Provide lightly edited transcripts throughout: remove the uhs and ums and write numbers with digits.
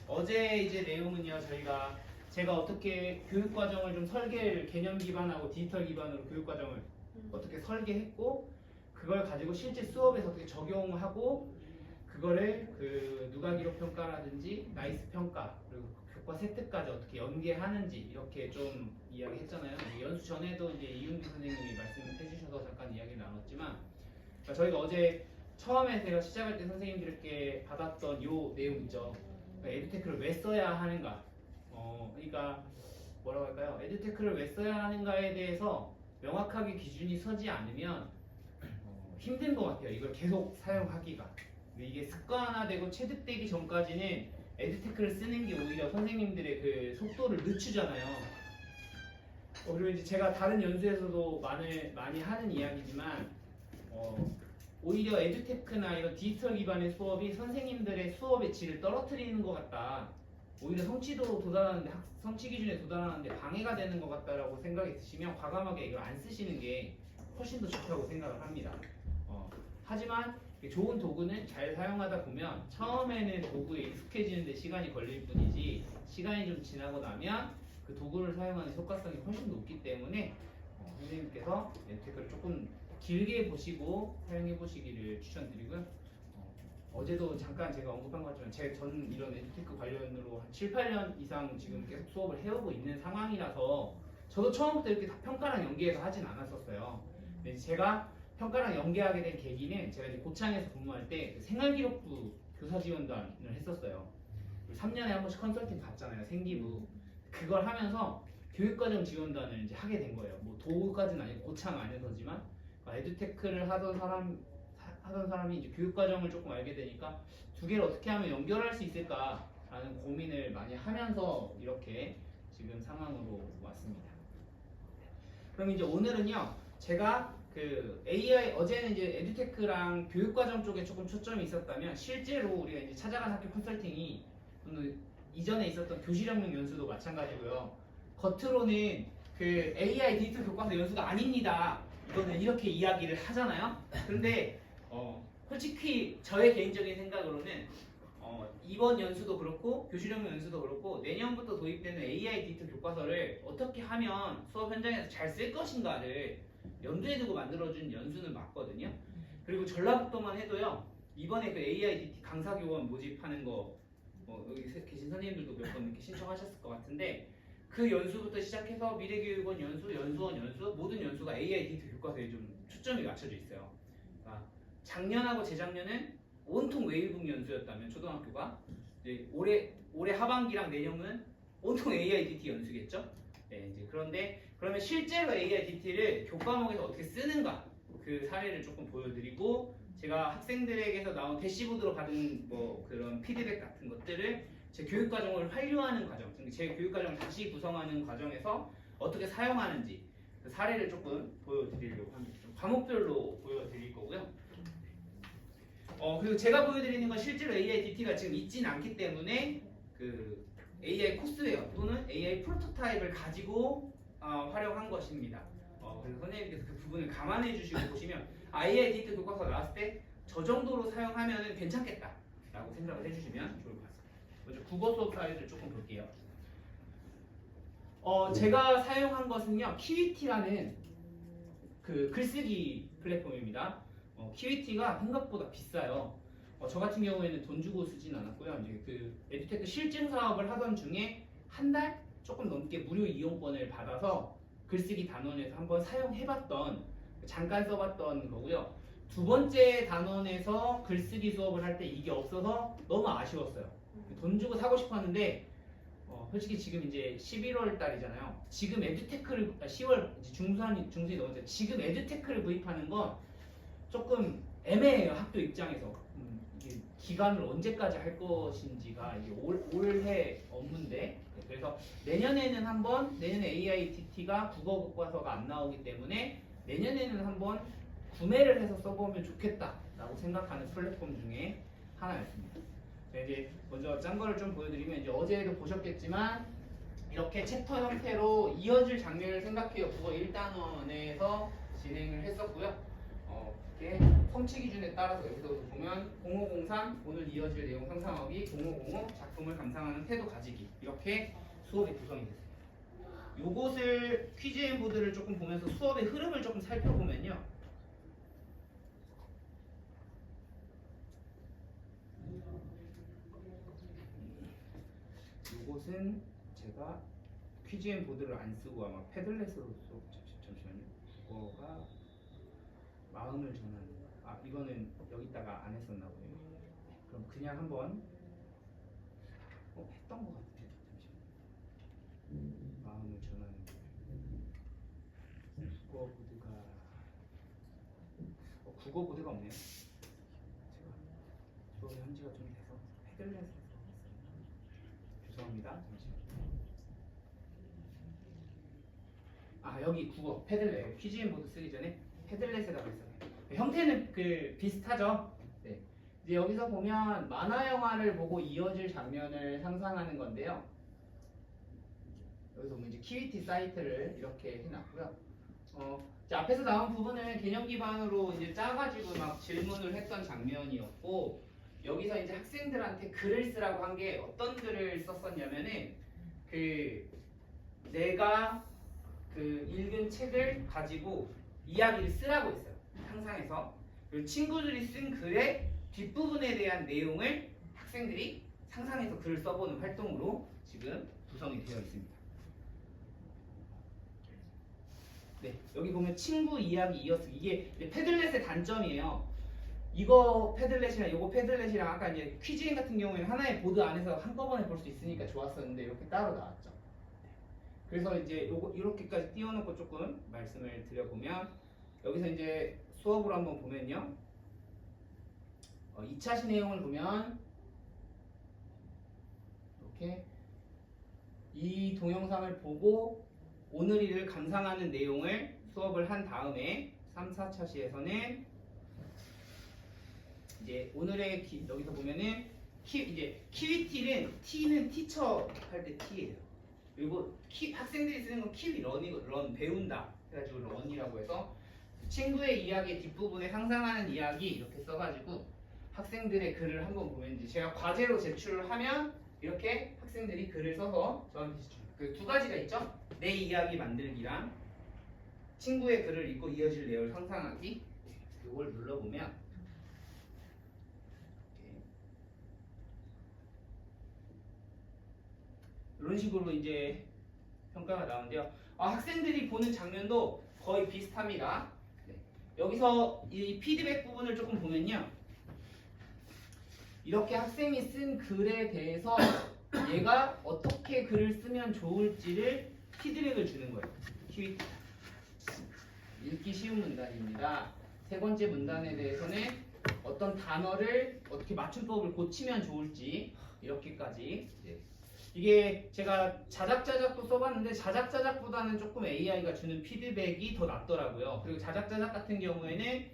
어제 이제 내용은요, 제가 어떻게 교육과정을 좀 설계를 개념 기반하고 디지털 기반으로 교육과정을 어떻게 설계했고, 그걸 가지고 실제 수업에서 어떻게 적용하고, 그거를 그 누가 기록 평가라든지 나이스 평가 그리고 교과 세트까지 어떻게 연계하는지 이렇게 좀 이야기했잖아요. 연수 전에도 이제 이윤기 선생님이 말씀해 주셔서 잠깐 이야기를 나눴지만, 그러니까 저희가 어제 처음에 제가 시작할 때 선생님들께 받았던 요 내용 있죠. 그러니까 에듀테크를 왜 써야 하는가? 그러니까 뭐라고 할까요? 에듀테크를 왜 써야 하는가에 대해서 명확하게 기준이 서지 않으면 힘든 것 같아요. 이걸 계속 사용하기가. 이게 습관화되고 체득되기 전까지는 에듀테크를 쓰는 게 오히려 선생님들의 그 속도를 늦추잖아요. 그리고 이제 제가 다른 연수에서도 많이 하는 이야기지만 오히려 에듀테크나 이런 디지털 기반의 수업이 선생님들의 수업의 질을 떨어뜨리는 것 같다. 오히려 성취 기준에 도달하는데 방해가 되는 것 같다라고 생각이 드시면 과감하게 이걸 안 쓰시는 게 훨씬 더 좋다고 생각을 합니다. 하지만 좋은 도구는 잘 사용하다 보면 처음에는 도구에 익숙해지는데 시간이 걸릴 뿐이지 시간이 좀 지나고 나면 그 도구를 사용하는 효과성이 훨씬 높기 때문에 선생님께서 에듀테크를 조금 길게 보시고 사용해 보시기를 추천드리고요. 어제도 잠깐 제가 언급한 것 같지만 저는 이런 에듀테크 관련으로 한 7, 8년 이상 지금 계속 수업을 해오고 있는 상황이라서 저도 처음부터 이렇게 다 평가랑 연계해서 하진 않았었어요. 근데 제가 평가랑 연계하게 된 계기는 제가 이제 고창에서 근무할 때 생활기록부 교사 지원단을 했었어요. 3년에 한 번씩 컨설팅 갔잖아요. 생기부. 그걸 하면서 교육과정 지원단을 이제 하게 된 거예요. 뭐 도구까지는 아니고 고창 안에서지만 에듀테크를 하던 사람이 이제 교육과정을 조금 알게 되니까 두 개를 어떻게 하면 연결할 수 있을까라는 고민을 많이 하면서 이렇게 지금 상황으로 왔습니다. 그럼 이제 오늘은요, 제가 그 AI 어제는 이제 에듀테크랑 교육과정 쪽에 조금 초점이 있었다면 실제로 우리가 이제 찾아간 학교 컨설팅이 이전에 있었던 교실혁명 연수도 마찬가지고요. 겉으로는 그 AI 디지털 교과서 연수가 아닙니다. 이거는 이렇게 이야기를 하잖아요. 그런데 솔직히 저의 개인적인 생각으로는 이번 연수도 그렇고 교실혁명 연수도 그렇고 내년부터 도입되는 AI 디지털 교과서를 어떻게 하면 수업 현장에서 잘 쓸 것인가를 염두에 두고 만들어준 연수는 맞거든요. 그리고 전라북도만 해도요. 이번에 그 AI DT 강사교원 모집하는 거 여기 계신 선생님들도 몇 번 이렇게 신청하셨을 것 같은데 그 연수부터 시작해서 미래교육원 연수, 연수원 연수 모든 연수가 AI DT 교과서에 좀 초점이 맞춰져 있어요. 그러니까 작년하고 재작년은 온통 웨이북 연수였다면 초등학교가 이제 올해 하반기랑 내년은 온통 AI DT 연수겠죠. 네, 이제 그런데 그러면 실제로 AI DT를 교과목에서 어떻게 쓰는가 그 사례를 조금 보여드리고 제가 학생들에게서 나온 대시보드로 받은 뭐 그런 피드백 같은 것들을 제 교육과정을 활용하는 과정, 제 교육과정을 다시 구성하는 과정에서 어떻게 사용하는지 그 사례를 조금 보여드리려고 합니다. 좀 과목별로 보여드릴 거고요. 그리고 제가 보여드리는 건 실제로 AI DT가 지금 있진 않기 때문에 그 AI 코스웨어 또는 AI 프로토타입을 가지고 활용한 것입니다. 그래서 선생님께서 그 부분을 감안해 주시고 보시면 AI DT 교과서 나왔을 때 저 정도로 사용하면 괜찮겠다라고 생각을 해주시면 좋을 것 같습니다. 먼저 국어 수업 사례를 조금 볼게요. 제가 사용한 것은요 키위티라는 그 글쓰기 플랫폼입니다. 키위티가 생각보다 비싸요. 저 같은 경우에는 돈 주고 쓰진 않았고요. 이제 그 에듀테크 실증 사업을 하던 중에 한 달 조금 넘게 무료 이용권을 받아서 글쓰기 단원에서 한번 사용해봤던 잠깐 써봤던 거고요. 두 번째 단원에서 글쓰기 수업을 할 때 이게 없어서 너무 아쉬웠어요. 돈 주고 사고 싶었는데 솔직히 지금 이제 11월 달이잖아요. 지금 에듀테크를 10월 중순이 넘었는데 지금 에듀테크를 구입하는 건 조금 애매해요. 학교 입장에서 이게 기간을 언제까지 할 것인지가 이게 올해 업무인데 그래서 내년에는 한번 내년에 AIDT가 국어 교과서가 안 나오기 때문에 내년에는 한번 구매를 해서 써보면 좋겠다라고 생각하는 플랫폼 중에 하나였습니다. 이제 먼저 짠 거를 좀 보여드리면 이제 어제도 보셨겠지만 이렇게 챕터 형태로 이어질 장면을 생각해요. 국어 1단원에서 진행을 했었고요. 이렇게 성취 기준에 따라서 여기서 보면 0503 오늘 이어질 내용 상상하기 0505 작품을 감상하는 태도 가지기 이렇게 수업이 구성이 됐어요. 요것을 퀴즈 앤 보드를 조금 보면서 수업의 흐름을 조금 살펴보면요. 요것은 제가 퀴즈 앤 보드를 안 쓰고 아마 패들렛으로 잠시만요. 이거가 마음을 전하는 이거는 여기다가 안 했었나 보네요. 그럼 그냥 한번 했던 것 같아요. 잠시만요. 마음을 전하는 국어 보드가 국어 보드가 없네요. 제가 수업이 한 지가 좀 돼서 패들렛을 썼어요. 죄송합니다. 잠시만요. 여기 국어 패들렛 퀴즈 앤 보드 쓰기 전에 패들렛에다가 했어요. 형태는 비슷하죠. 네. 이제 여기서 보면 만화 영화를 보고 이어질 장면을 상상하는 건데요. 여기서 보면 이제 키위티 사이트를 이렇게 해놨고요. 이제 앞에서 나온 부분은 개념 기반으로 이제 짜가지고 막 질문을 했던 장면이었고, 여기서 이제 학생들한테 글을 쓰라고 한 게 어떤 글을 썼었냐면은 내가 읽은 책을 가지고 이야기를 쓰라고 했어요. 상상해서. 그리고 친구들이 쓴 글의 뒷부분에 대한 내용을 학생들이 상상해서 글을 써보는 활동으로 지금 구성이 되어 있습니다. 네, 여기 보면 친구 이야기 이어쓰기 이게 패들렛의 단점이에요. 이거 패들렛이랑 이거 패들렛이랑 아까 이제 퀴즈인 같은 경우에는 하나의 보드 안에서 한꺼번에 볼 수 있으니까 좋았었는데 이렇게 따로 나왔죠. 그래서 이제 요거 이렇게까지 띄워놓고 조금 말씀을 드려보면 여기서 이제 수업으로 한번 보면요. 2차시 내용을 보면 이렇게 이 동영상을 보고 오늘 일을 감상하는 내용을 수업을 한 다음에 3, 4차시에서는 이제 오늘의 여기서 보면은 이제 키위티는 T는 티처 할 때 T예요. 그리고 학생들이 쓰는 건 키위 런 배운다 해가지고 런이라고 해서 친구의 이야기의 뒷부분에 상상하는 이야기 이렇게 써가지고 학생들의 글을 한번 보면 이제 제가 과제로 제출을 하면 이렇게 학생들이 글을 써서 저한테 제출해요. 그 두 가지가 있죠. 내 이야기 만들기랑 친구의 글을 읽고 이어질 내용을 상상하기. 이걸 눌러보면 이런 식으로 이제 평가가 나오는데요. 학생들이 보는 장면도 거의 비슷합니다. 네. 여기서 이 피드백 부분을 조금 보면요. 이렇게 학생이 쓴 글에 대해서 얘가 어떻게 글을 쓰면 좋을지를 피드백을 주는 거예요. 키위티. 읽기 쉬운 문단입니다. 세 번째 문단에 대해서는 어떤 단어를 어떻게 맞춤법을 고치면 좋을지 이렇게까지 이게 제가 자작자작도 써봤는데 자작자작보다는 조금 AI가 주는 피드백이 더 낫더라고요. 그리고 자작자작 같은 경우에는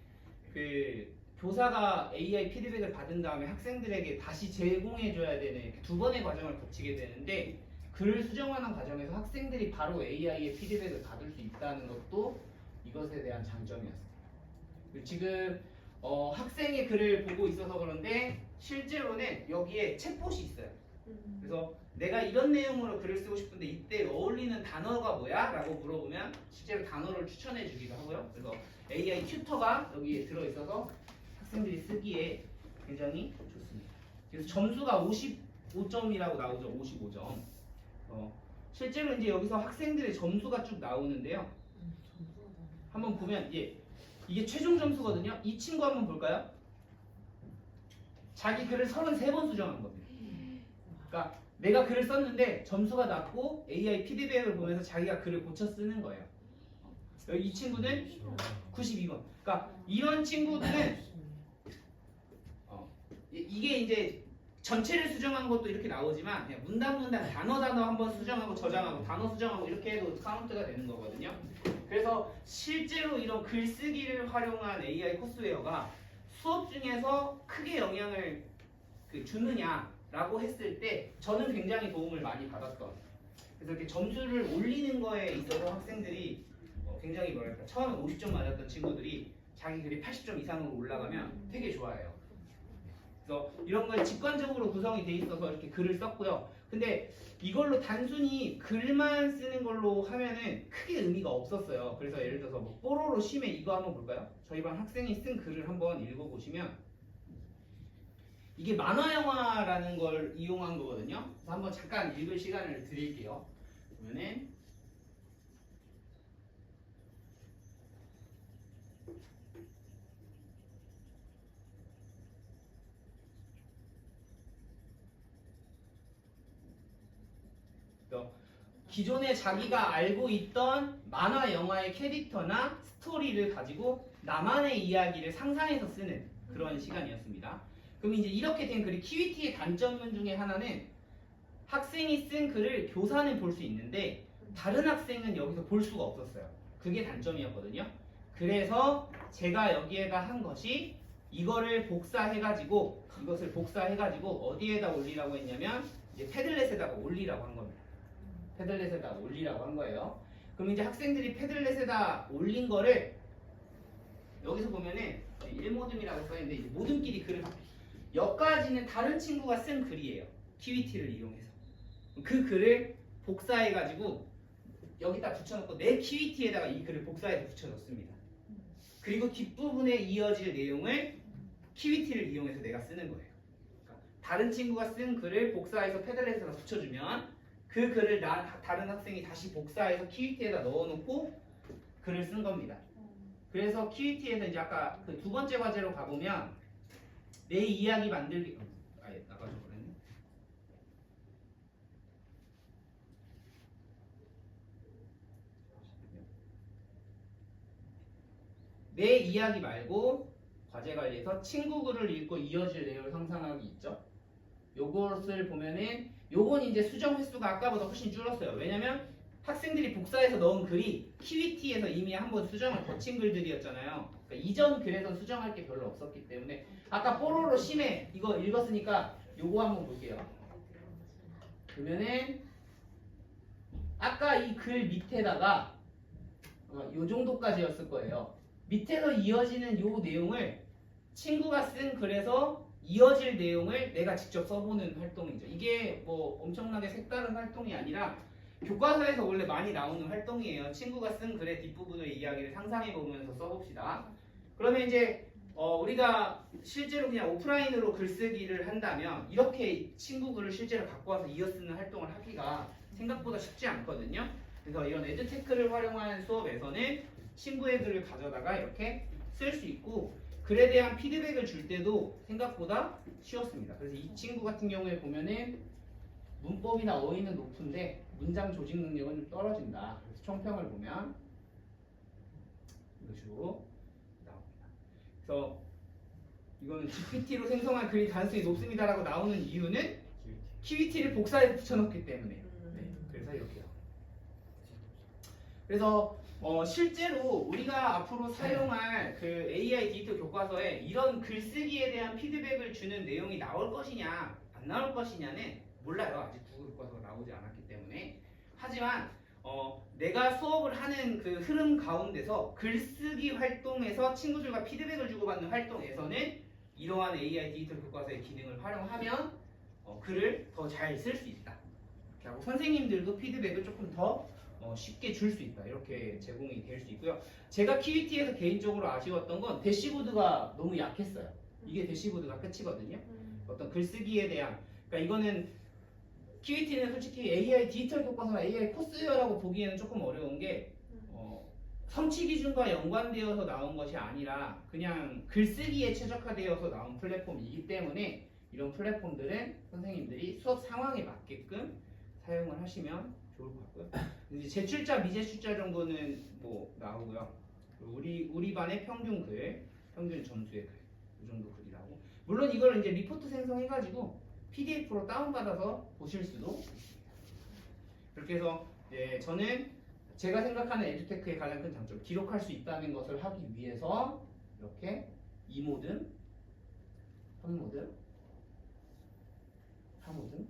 교사가 AI 피드백을 받은 다음에 학생들에게 다시 제공해줘야 되는 두 번의 과정을 거치게 되는데 글을 수정하는 과정에서 학생들이 바로 AI의 피드백을 받을 수 있다는 것도 이것에 대한 장점이었어요. 지금 학생의 글을 보고 있어서 그런데 실제로는 여기에 챗봇이 있어요. 그래서 내가 이런 내용으로 글을 쓰고 싶은데 이때 어울리는 단어가 뭐야? 라고 물어보면 실제로 단어를 추천해 주기도 하고요. 그래서 AI 튜터가 여기에 들어있어서 학생들이 쓰기에 굉장히 좋습니다. 그래서 점수가 55점이라고 나오죠. 55점. 실제로 이제 여기서 학생들의 점수가 쭉 나오는데요. 한번 보면 이게 최종 점수거든요. 이 친구 한번 볼까요? 자기 글을 33번 수정한 겁니다. 그러니까 내가 글을 썼는데 점수가 낮고 AI 피드백을 보면서 자기가 글을 고쳐 쓰는 거예요. 이 친구는 92번. 그러니까 이런 친구들은 이게 이제 전체를 수정한 것도 이렇게 나오지만 그냥 문단 단어 한번 수정하고 저장하고 단어 수정하고 이렇게 해도 카운트가 되는 거거든요. 그래서 실제로 이런 글쓰기를 활용한 AI 코스웨어가 수업 중에서 크게 영향을 주느냐라고 했을 때 저는 굉장히 도움을 많이 받았던. 그래서 이렇게 점수를 올리는 거에 있어서 학생들이 굉장히 처음에 50점 맞았던 친구들이 자기 글이 80점 이상으로 올라가면 되게 좋아해요. 그래서 이런 걸 직관적으로 구성이 돼 있어서 이렇게 글을 썼고요. 근데 이걸로 단순히 글만 쓰는 걸로 하면은 크게 의미가 없었어요. 그래서 예를 들어서 뭐 뽀로로 심해 이거 한번 볼까요? 저희 반 학생이 쓴 글을 한번 읽어보시면 이게 만화 영화라는 걸 이용한 거거든요. 그래서 한번 잠깐 읽을 시간을 드릴게요. 보면은 기존에 자기가 알고 있던 만화 영화의 캐릭터나 스토리를 가지고 나만의 이야기를 상상해서 쓰는 그런 시간이었습니다. 그럼 이제 이렇게 된 글이 키위티의 단점 중에 하나는 학생이 쓴 글을 교사는 볼 수 있는데 다른 학생은 여기서 볼 수가 없었어요. 그게 단점이었거든요. 그래서 제가 여기에다 한 것이 이것을 복사해가지고 어디에다 올리라고 했냐면 이제 패들렛에다가 올리라고 한 겁니다. 패들렛에다 올리라고 한 거예요. 그럼 이제 학생들이 패들렛에다 올린 거를 여기서 보면은 일모듬이라고 써있는데 이제 모듬끼리 글을 여기까지는 다른 친구가 쓴 글이에요. 키위티를 이용해서 그 글을 복사해가지고 여기다 붙여놓고 내 키위티에다가 이 글을 복사해서 붙여넣습니다. 그리고 뒷부분에 이어질 내용을 키위티를 이용해서 내가 쓰는 거예요. 그러니까 다른 친구가 쓴 글을 복사해서 패들렛에다 붙여주면 그 글을 다른 학생이 다시 복사해서 키위티에다 넣어놓고 글을 쓴 겁니다. 그래서 키위티에서 이제 아까 그 두 번째 과제로 가보면 내 이야기 만들기 아예 나가져 버렸네. 내 이야기 말고 과제 관리에서 친구 글을 읽고 이어질 내용을 상상하기 있죠. 요것을 보면은 요건 이제 수정 횟수가 아까보다 훨씬 줄었어요. 왜냐면 학생들이 복사해서 넣은 글이 키위티에서 이미 한번 수정을 거친 글들이었잖아요. 그러니까 이전 글에서 수정할 게 별로 없었기 때문에 아까 뽀로로 심해 이거 읽었으니까 요거 한번 볼게요. 그러면은 아까 이 글 밑에다가 요 정도까지였을 거예요. 밑에서 이어지는 요 내용을 친구가 쓴 글에서 이어질 내용을 내가 직접 써보는 활동이죠. 이게 뭐 엄청나게 색다른 활동이 아니라 교과서에서 원래 많이 나오는 활동이에요. 친구가 쓴 글의 뒷부분의 이야기를 상상해보면서 써봅시다. 그러면 이제 우리가 실제로 그냥 오프라인으로 글쓰기를 한다면 이렇게 친구 글을 실제로 갖고 와서 이어쓰는 활동을 하기가 생각보다 쉽지 않거든요. 그래서 이런 에듀테크를 활용한 수업에서는 친구의 글을 가져다가 이렇게 쓸 수 있고 글에 대한 피드백을 줄 때도 생각보다 쉬웠습니다. 그래서 이 친구 같은 경우에 보면은 문법이나 어휘는 높은데 문장 조직 능력은 좀 떨어진다. 그래서 총평을 보면 이런 식으로 나옵니다. 그래서 이거는 GPT로 생성한 글이 가능성이 높습니다라고 나오는 이유는 키위티를 복사해서 붙여넣기 때문에. 네, 그래서 이렇게요. 그래서 실제로 우리가 앞으로 사용할 그 AI 디지털 교과서에 이런 글쓰기에 대한 피드백을 주는 내용이 나올 것이냐 안 나올 것이냐는 몰라요. 아직 구글 교과서가 나오지 않았기 때문에. 하지만 내가 수업을 하는 그 흐름 가운데서 글쓰기 활동에서 친구들과 피드백을 주고받는 활동에서는 이러한 AI 디지털 교과서의 기능을 활용하면 글을 더 잘 쓸 수 있다. 이렇게 하고 선생님들도 피드백을 조금 더 쉽게 줄 수 있다. 이렇게 제공이 될 수 있고요. 제가 키위티에서 개인적으로 아쉬웠던 건 대시보드가 너무 약했어요. 이게 대시보드가 끝이거든요. 어떤 글쓰기에 대한 그러니까 이거는 키위티는 솔직히 AI 디지털 교과서나 AI 코스라고 보기에는 조금 어려운 게 성취 기준과 연관되어서 나온 것이 아니라 그냥 글쓰기에 최적화되어서 나온 플랫폼이기 때문에 이런 플랫폼들은 선생님들이 수업 상황에 맞게끔 사용을 하시면 좋을 것 같고요. 이제 제출자, 미제출자 정도는 뭐 나오고요. 우리 반의 평균 글, 평균 점수의 글, 이 정도 글이 나오고 물론 이걸 이제 리포트 생성해가지고 PDF로 다운받아서 보실 수도 있습니다. 그렇게 해서 저는 제가 생각하는 에듀테크의 가장 큰 장점, 기록할 수 있다는 것을 하기 위해서 이렇게 2모듬, 3모듬, 4모듬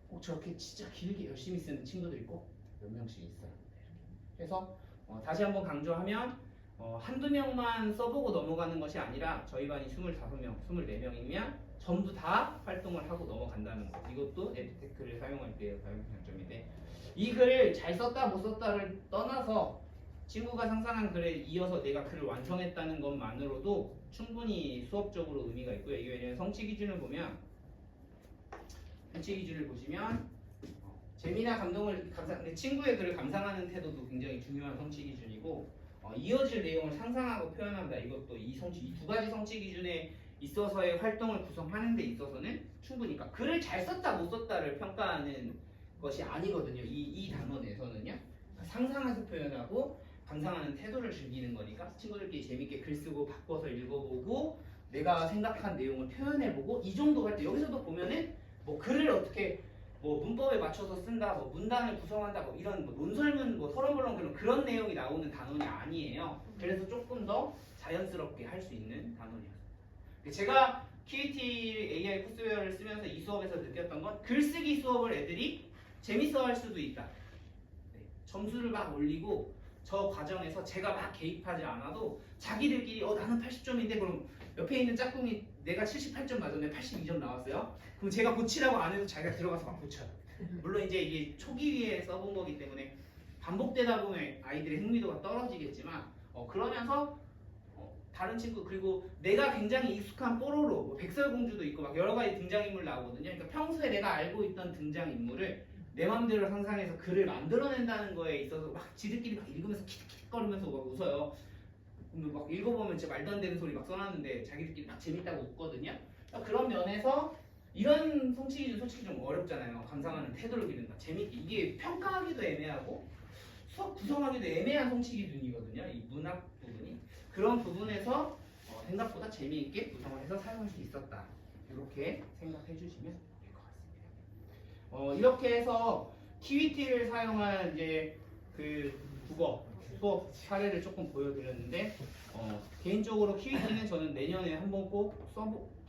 꼭 저렇게 진짜 길게 열심히 쓰는 친구들이 꼭 몇 명씩 있어요. 그래서 다시 한번 강조하면 한두 명만 써보고 넘어가는 것이 아니라 저희 반이 25명, 24명이면 전부 다 활동을 하고 넘어간다는 것. 이것도 에듀테크를 사용할 때의 장점인데 이 글을 잘 썼다 못 썼다를 떠나서 친구가 상상한 글에 이어서 내가 글을 완성했다는 것만으로도 충분히 수업적으로 의미가 있고요. 이게 왜냐면 성취 기준을 보면 성취 기준을 보시면 재미나 감동을 근데 친구의 글을 감상하는 태도도 굉장히 중요한 성취 기준이고 이어질 내용을 상상하고 표현한다. 이것도 이 두 가지 성취 기준에 있어서의 활동을 구성하는 데 있어서는 충분히 그러니까 글을 잘 썼다 못 썼다를 평가하는 것이 아니거든요. 이 단원에서는요. 상상해서 표현하고 감상하는 태도를 즐기는 거니까 친구들끼리 재밌게 글 쓰고 바꿔서 읽어보고 내가 생각한 내용을 표현해보고 이 정도 할 때 여기서도 보면은 뭐 글을 어떻게 뭐 문법에 맞춰서 쓴다, 뭐 문단을 구성한다, 뭐 이런 뭐 논설문, 뭐 서론물론 그런 내용이 나오는 단원이 아니에요. 그래서 조금 더 자연스럽게 할 수 있는 단원이었어요. 제가 QET AI 코스웨어를 쓰면서 이 수업에서 느꼈던 건 글쓰기 수업을 애들이 재밌어할 수도 있다. 네, 점수를 막 올리고 저 과정에서 제가 막 개입하지 않아도 자기들끼리 나는 80점인데 그럼 옆에 있는 짝꿍이 내가 78점 맞았는데 82점 나왔어요. 그럼 제가 고치라고 안 해도 자기가 들어가서 막 고쳐요. 물론 이제 이게 초기에 써본 거기 때문에 반복되다 보면 아이들의 흥미도가 떨어지겠지만 그러면서 다른 친구 그리고 내가 굉장히 익숙한 뽀로로 뭐 백설공주도 있고 막 여러 가지 등장인물 나오거든요. 그러니까 평소에 내가 알고 있던 등장인물을 내 마음대로 상상해서 글을 만들어낸다는 거에 있어서 막 지들끼리 막 읽으면서 킥킥거리면서 막 웃어요. 막 읽어보면 진짜 말도 안 되는 소리 막 써놨는데 자기들끼리 막 재밌다고 웃거든요. 그러니까 그런 면에서 이런 성취 기준 솔직히 좀 어렵잖아요. 감상하는 태도를 기른다. 재밌게 이게 평가하기도 애매하고 수업 구성하기도 애매한 성취 기준이거든요. 이 문학 부분이 그런 부분에서 생각보다 재미있게 구성을 해서 사용할 수 있었다. 이렇게 생각해 주시면 될 것 같습니다. 이렇게 해서 QET를 사용한 이제 그 국어 수업 사례를 조금 보여드렸는데 개인적으로 QET는 저는 내년에 한번 꼭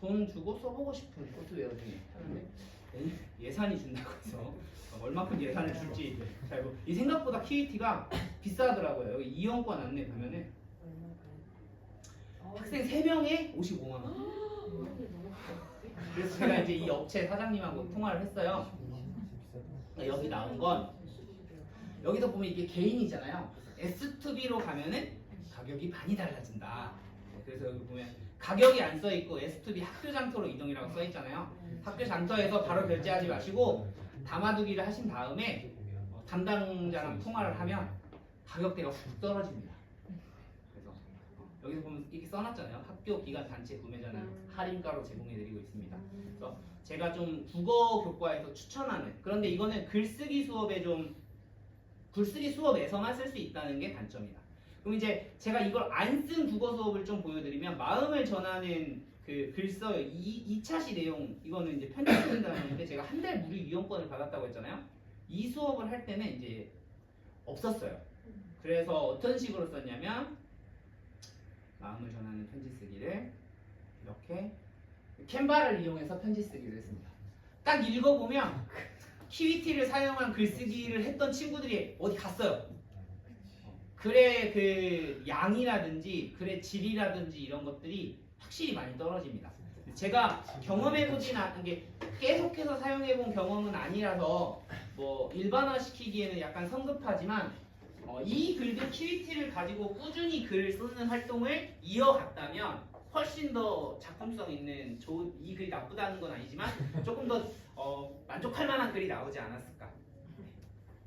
돈 주고 써보고 싶은 소프트웨어 중에 하나인데 예산이 준다고 해서 얼마큼 예산을 줄지 이 생각보다 QET가 비싸더라고요. 여기 이용권 안내 보면은 학생 3명에 55만 원. 그래서 제가 이제 이 업체 사장님하고 통화를 했어요. 여기 나온 건 여기서 보면 이게 개인이잖아요. S2B로 가면은 가격이 많이 달라진다. 그래서 여기 보면 가격이 안 써 있고 S2B 학교 장터로 이동이라고 써 있잖아요. 학교 장터에서 바로 결제하지 마시고 담아두기를 하신 다음에 담당자랑 통화를 하면 가격대가 훅 떨어집니다. 그래서 여기서 보면 이렇게 써놨잖아요. 학교 기관 단체 구매자는 할인가로 제공해드리고 있습니다. 그래서 제가 좀 국어 교과에서 추천하는 그런데 이거는 글쓰기 수업에 좀 글쓰기 수업에서만 쓸 수 있다는 게 단점이다. 그럼 이제 제가 이걸 안 쓴 국어 수업을 좀 보여드리면 마음을 전하는 그 글써요 2차시 내용 이거는 이제 편집된다는 건데 제가 한 달 무료 이용권을 받았다고 했잖아요. 이 수업을 할 때는 이제 없었어요. 그래서 어떤 식으로 썼냐면 마음을 전하는 편지 쓰기를 이렇게 캔바를 이용해서 편지 쓰기를 했습니다. 딱 읽어보면 QET를 사용한 글쓰기를 했던 친구들이 어디 갔어요. 글의 그 양이라든지 글의 질이라든지 이런 것들이 확실히 많이 떨어집니다. 제가 경험해보진 않은 게 계속해서 사용해본 경험은 아니라서 뭐 일반화시키기에는 약간 성급하지만 이 글들 QET를 가지고 꾸준히 글을 쓰는 활동을 이어갔다면 훨씬 더 작품성 있는 좋은 이 글이 나쁘다는 건 아니지만 조금 더 만족할 만한 글이 나오지 않았을까.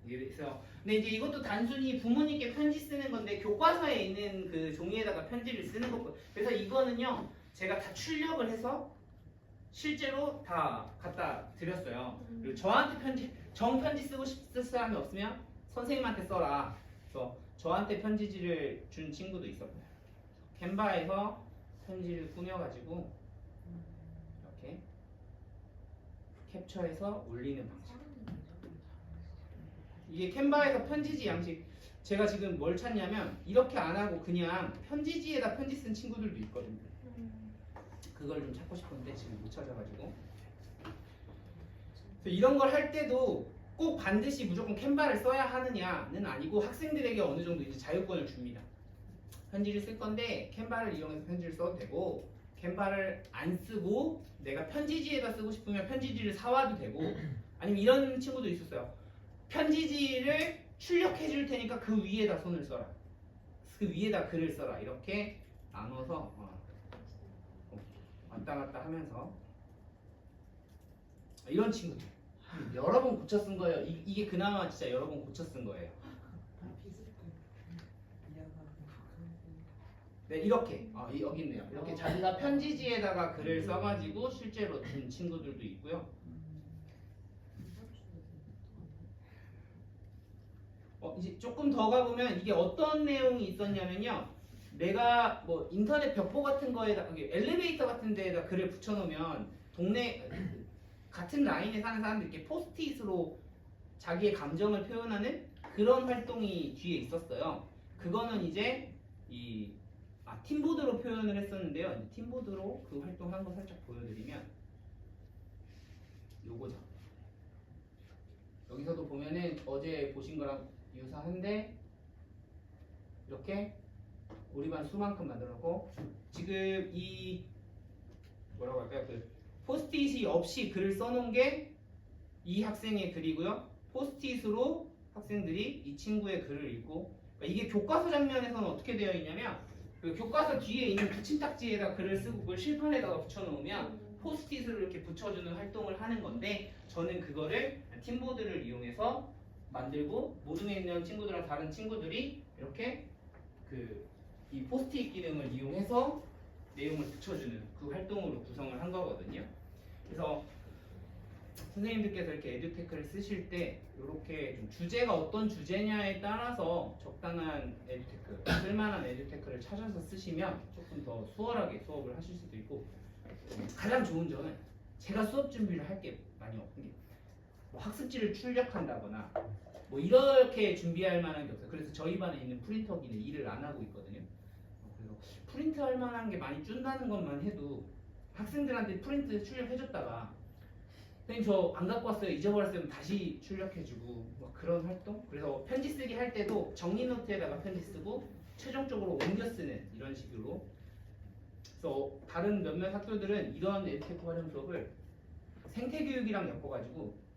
그래서 근데 이제 이것도 단순히 부모님께 편지 쓰는 건데 교과서에 있는 그 종이에다가 편지를 쓰는 것 그래서 이거는요 제가 다 출력을 해서 실제로 다 갖다 드렸어요. 그리고 저한테 정편지 쓰고 싶을 사람이 없으면 선생님한테 써라. 그래서 저한테 편지지를 준 친구도 있었고요. 캔바에서 편지를 꾸며가지고 이렇게 캡처해서 올리는 방식. 이게 캔바에서 편지지 양식 제가 지금 뭘 찾냐면 이렇게 안 하고 그냥 편지지에다 편지 쓴 친구들도 있거든요. 그걸 좀 찾고 싶은데 지금 못 찾아가지고 이런 걸 할 때도 꼭 반드시 무조건 캔바를 써야 하느냐는 아니고 학생들에게 어느 정도 이제 자유권을 줍니다. 편지를 쓸 건데 캔바를 이용해서 편지를 써도 되고 캔바를 안 쓰고 내가 편지지에다 쓰고 싶으면 편지지를 사와도 되고 아니면 이런 친구도 있었어요. 편지지를 출력해 줄 테니까 그 위에다 손을 써라. 그 위에다 글을 써라. 이렇게 나눠서 왔다 갔다 하면서 이런 친구들 여러 번 고쳐 쓴 거예요. 이게 그나마 진짜 여러 번 고쳐 쓴 거예요. 네, 이렇게 여기 있네요. 이렇게 자기가 편지지에다가 글을 써가지고 실제로 준 친구들도 있고요. 이제 조금 더 가보면 이게 어떤 내용이 있었냐면요. 내가 뭐 인터넷 벽보 같은 거에다 엘리베이터 같은 데에다 글을 붙여놓으면 동네 같은 라인에 사는 사람들께 포스트잇으로 자기의 감정을 표현하는 그런 활동이 뒤에 있었어요. 그거는 이제 팀보드로 표현을 했었는데요. 이제 팀보드로 그 활동한 거 살짝 보여드리면 요거죠. 여기서도 보면은 어제 보신 거랑 유사한데 이렇게 우리 반 수만큼 만들어놓고 지금 이 뭐라고 할까요? 그 포스트잇이 없이 글을 써놓은 게 이 학생의 글이고요. 포스트잇으로 학생들이 이 친구의 글을 읽고 그러니까 이게 교과서 장면에서는 어떻게 되어 있냐면 그 교과서 뒤에 있는 붙임딱지에다 글을 쓰고 그걸 실판에다가 붙여놓으면 포스트잇을 이렇게 붙여주는 활동을 하는 건데 저는 그거를 팀보드를 이용해서 만들고 모둠에 있는 친구들과 다른 친구들이 이렇게 이 포스트잇 기능을 이용해서 내용을 붙여주는 그 활동으로 구성을 한 거거든요. 그래서 선생님들께서 이렇게 에듀테크를 쓰실 때 이렇게 좀 주제가 어떤 주제냐에 따라서 적당한 에듀테크, 쓸만한 에듀테크를 찾아서 쓰시면 조금 더 수월하게 수업을 하실 수도 있고 가장 좋은 점은 제가 수업 준비를 할 게 많이 없는 게 뭐 학습지를 출력한다거나 뭐 이렇게 준비할 만한 게 없어요. 그래서 저희 반에 있는 프린터기는 일을 안 하고 있거든요. 그래서 프린트할 만한 게 많이 준다는 것만 해도 학생들한테 프린트 출력해줬다가 선생님 저 안 갖고 왔어요 잊어버렸으면 다시 출력해주고 뭐 그런 활동. 그래서 편지 쓰기 할 때도 정리 노트에다가 편지 쓰고 최종적으로 옮겨 쓰는 이런 식으로. 그래서 다른 몇몇 학교들은 이런 에듀테크 활용 수업을 생태교육이랑 엮어가지고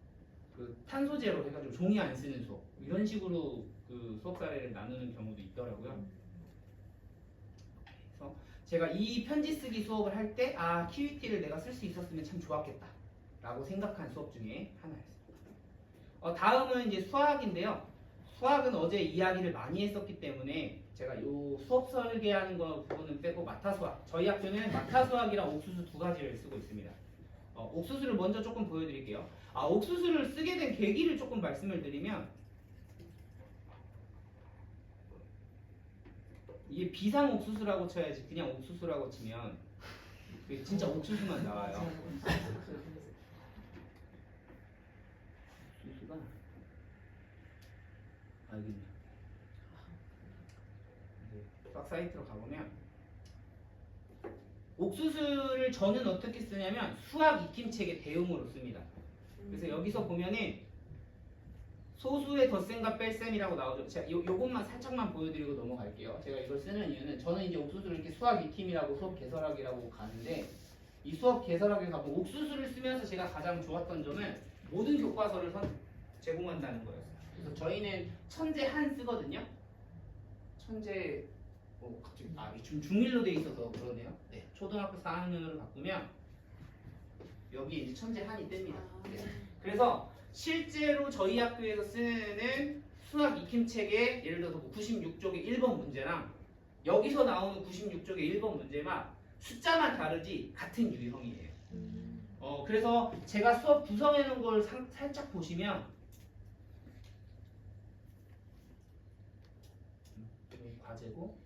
그 탄소제로 해가지고 종이 안 쓰는 수업 이런 식으로 그 수업 사례를 나누는 경우도 있더라고요. 그래서 제가 이 편지 쓰기 수업을 할 때 QET를 내가 쓸 수 있었으면 참 좋았겠다 라고 생각한 수업 중에 하나였습니다. 다음은 이제 수학인데요. 수학은 어제 이야기를 많이 했었기 때문에 제가 이 수업 설계하는 거 부분은 빼고 마타수학, 저희 학교는 마타수학이랑 옥수수 두 가지를 쓰고 있습니다. 옥수수를 먼저 조금 보여드릴게요. 옥수수를 쓰게 된 계기를 조금 말씀을 드리면 이게 비상 옥수수라고 쳐야지 그냥 옥수수라고 치면 진짜 옥수수만 나와요. 옥수수가 여기 있네. 수학 사이트로 가보면 옥수수를 저는 어떻게 쓰냐면 수학 익힘책의 대용으로 씁니다. 그래서 여기서 보면은 소수의 덧셈과 뺄셈이라고 나오죠. 제가 요것만 살짝만 보여드리고 넘어갈게요. 제가 이걸 쓰는 이유는 저는 이제 옥수수를 이렇게 수학 익힘이라고 수업 개설하기라고 가는데 이 수업 개설하기에 가면 옥수수를 쓰면서 제가 가장 좋았던 점은 모든 교과서를 제공한다는 거였어요. 그래서 저희는 천재 한 쓰거든요. 천재 갑자기 좀 중1로 돼 있어서 그러네요. 네, 초등학교 4학년으로 바꾸면 여기 이제 천재 한이 뜹니다. 네. 그래서 실제로 저희 학교에서 쓰는 수학 익힘책의 예를 들어서 96쪽의 1번 문제랑 여기서 나오는 96쪽의 1번 문제만 숫자만 다르지 같은 유형이에요. 그래서 제가 수업 구성해 놓은 걸 살짝 보시면 과제고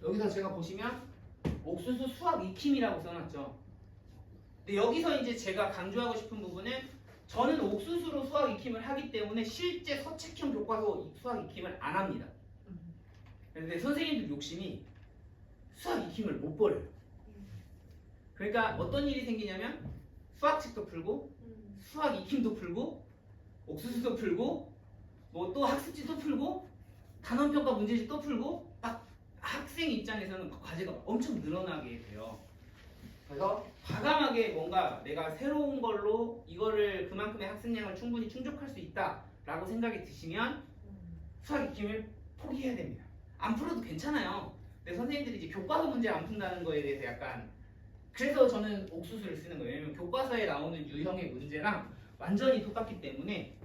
여기서 제가 보시면 옥수수 수학 익힘이라고 써놨죠. 근데 여기서 이제 제가 강조하고 싶은 부분은 저는 옥수수로 수학 익힘을 하기 때문에 실제 서책형 교과서 수학 익힘을 안 합니다. 근데 선생님들 욕심이 수학 익힘을 못 버려요. 그러니까 어떤 일이 생기냐면 수학책도 풀고 수학 익힘도 풀고 옥수수도 풀고 뭐 또 학습지도 풀고 단원평가 문제집 또 풀고 막 학생 입장에서는 과제가 엄청 늘어나게 돼요. 그래서 과감하게 뭔가 내가 새로운 걸로 이거를 그만큼의 학습량을 충분히 충족할 수 있다라고 생각이 드시면 수학 익힘을 포기해야 됩니다. 안 풀어도 괜찮아요. 근데 선생님들이 이제 교과서 문제 안 푼다는 거에 대해서 약간 그래서 저는 옥수수를 쓰는 거예요. 왜냐면 교과서에 나오는 유형의 문제랑 완전히 똑같기 때문에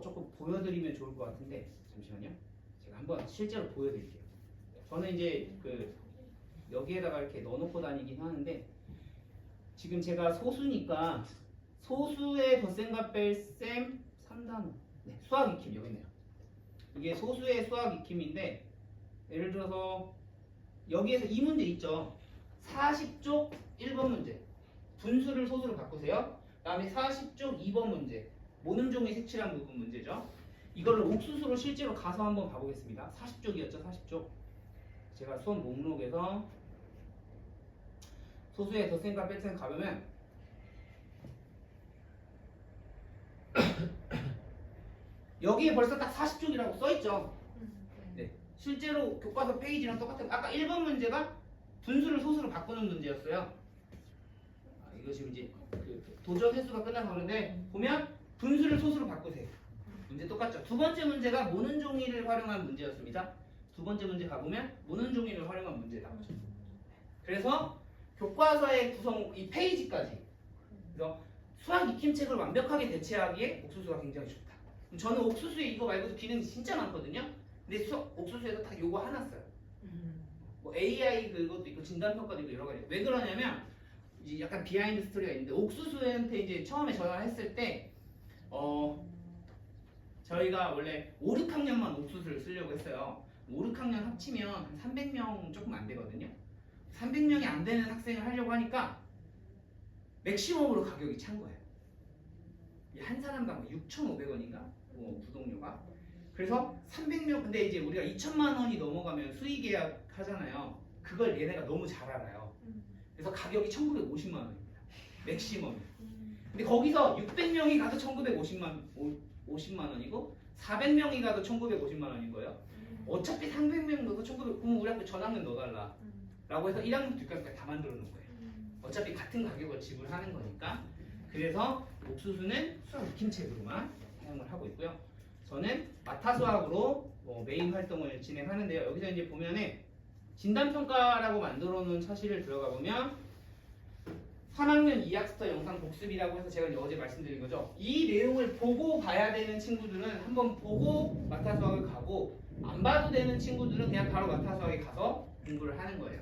조금 보여드리면 좋을 것 같은데 잠시만요. 제가 한번 실제로 보여드릴게요. 저는 이제 그 여기에다가 이렇게 넣어놓고 다니긴 하는데 지금 제가 소수니까 소수의 덧셈과 뺄셈 3단원 네, 수학 익힘 여기 있네요. 이게 소수의 수학 익힘인데 예를 들어서 여기에서 이 문제 있죠. 40쪽 1번 문제 분수를 소수로 바꾸세요. 그 다음에 40쪽 2번 문제 모음종이 색칠한 부분 문제죠. 이거를 옥수수로 실제로 가서 한번 봐보겠습니다. 40쪽이었죠. 40쪽 제가 수업 목록에서 소수의 덧셈과 뺄셈 가보면 여기에 벌써 딱 40쪽이라고 써있죠. 네, 실제로 교과서 페이지랑 똑같은 아까 1번 문제가 분수를 소수로 바꾸는 문제였어요. 이거 지금 이제 그 도전 횟수가 끝나서 그런데 보면 분수를 소수로 바꾸세요. 문제 똑같죠. 두 번째 문제가 모는 종이를 활용한 문제였습니다. 두 번째 문제 가보면 모는 종이를 활용한 문제 나오죠. 그래서 교과서의 구성 이 페이지까지 그래서 수학 익힘책을 완벽하게 대체하기에 옥수수가 굉장히 좋다. 저는 옥수수에 이거 말고도 기능이 진짜 많거든요. 근데 옥수수에도 다 요거 하나 써요. 뭐 AI 그것도 있고 진단평가도 있고 여러 가지. 왜 그러냐면 이제 약간 비하인드 스토리가 있는데 옥수수한테 이제 처음에 전화했을 때 저희가 원래 5, 6학년만 옥수수를 쓰려고 했어요. 5, 6학년 합치면 한 300명 조금 안 되거든요. 300명이 안 되는 학생을 하려고 하니까 맥시멈으로 가격이 찬 거예요. 한 사람당 6,500원인가? 구독료가. 그래서 300명 근데 이제 우리가 2천만 원이 넘어가면 수의 계약 하잖아요. 그걸 얘네가 너무 잘 알아요. 그래서 가격이 1,950만 원입니다. 맥시멈이. 근데 거기서 600명이 가도 1,950만 원이고 400명이 가도 1,950만 원인 거예요. 어차피 300명 넣어도 1,900 그럼 우리 학교 전학년 넣어달라 라고 해서 1학년 뒷까지 다 만들어 놓은 거예요. 어차피 같은 가격을 지불하는 거니까. 그래서 옥수수는 수학 익힘책으로만 사용을 하고 있고요. 저는 마타수학으로 메인 활동을 진행하는데요. 여기서 이제 보면은 진단평가라고 만들어 놓은 차시를 들어가 보면 3학년 2학스터 영상 복습이라고 해서 제가 어제 말씀드린 거죠. 이 내용을 보고 봐야 되는 친구들은 한번 보고 마타수학을 가고 안 봐도 되는 친구들은 그냥 바로 마타수학에 가서 공부를 하는 거예요.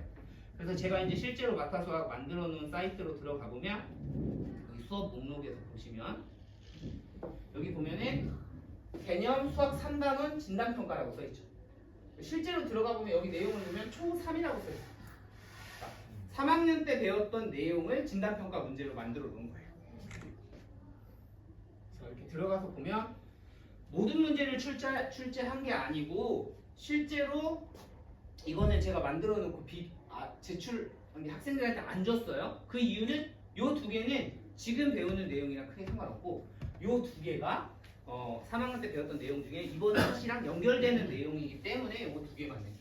그래서 제가 이제 실제로 마타수학 만들어 놓은 사이트로 들어가 보면 여기 수업 목록에서 보시면 여기 보면은 개념 수학 3단원 진단평가라고 써있죠. 실제로 들어가 보면 여기 내용을 보면 초3이라고 써있어요. 3학년 때 배웠던 내용을 진단평가 문제로 만들어 놓은 거예요. 그래서 이렇게 들어가서 보면 모든 문제를 출제한 게 아니고 실제로 이거는 제가 만들어 놓고 제출 학생들한테 안 줬어요. 그 이유는 요 두 개는 지금 배우는 내용이랑 크게 상관없고 요 두 개가 3학년 때 배웠던 내용 중에 이번 학시랑 연결되는 내용이기 때문에 요거 두 개만 낸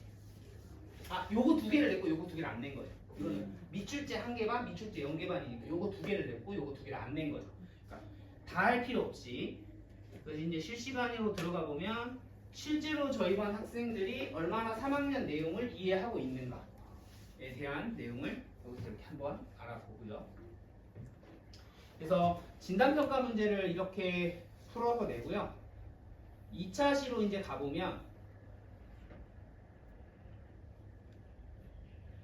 거예요. 요거 두 개를 냈고 요거 두 개를 안 낸 거예요. 이거는 미출제 한 개반, 미출제 0개반이니까 요거 두 개를 냈고 요거 두 개를 안 낸 거죠. 그러니까 다 할 필요 없이 그래서 이제 실시간으로 들어가 보면 실제로 저희 반 학생들이 얼마나 3학년 내용을 이해하고 있는가에 대한 내용을 여기서 이렇게 한번 알아보고요. 그래서 진단평가 문제를 이렇게 풀어서 내고요. 2차 시로 이제 가보면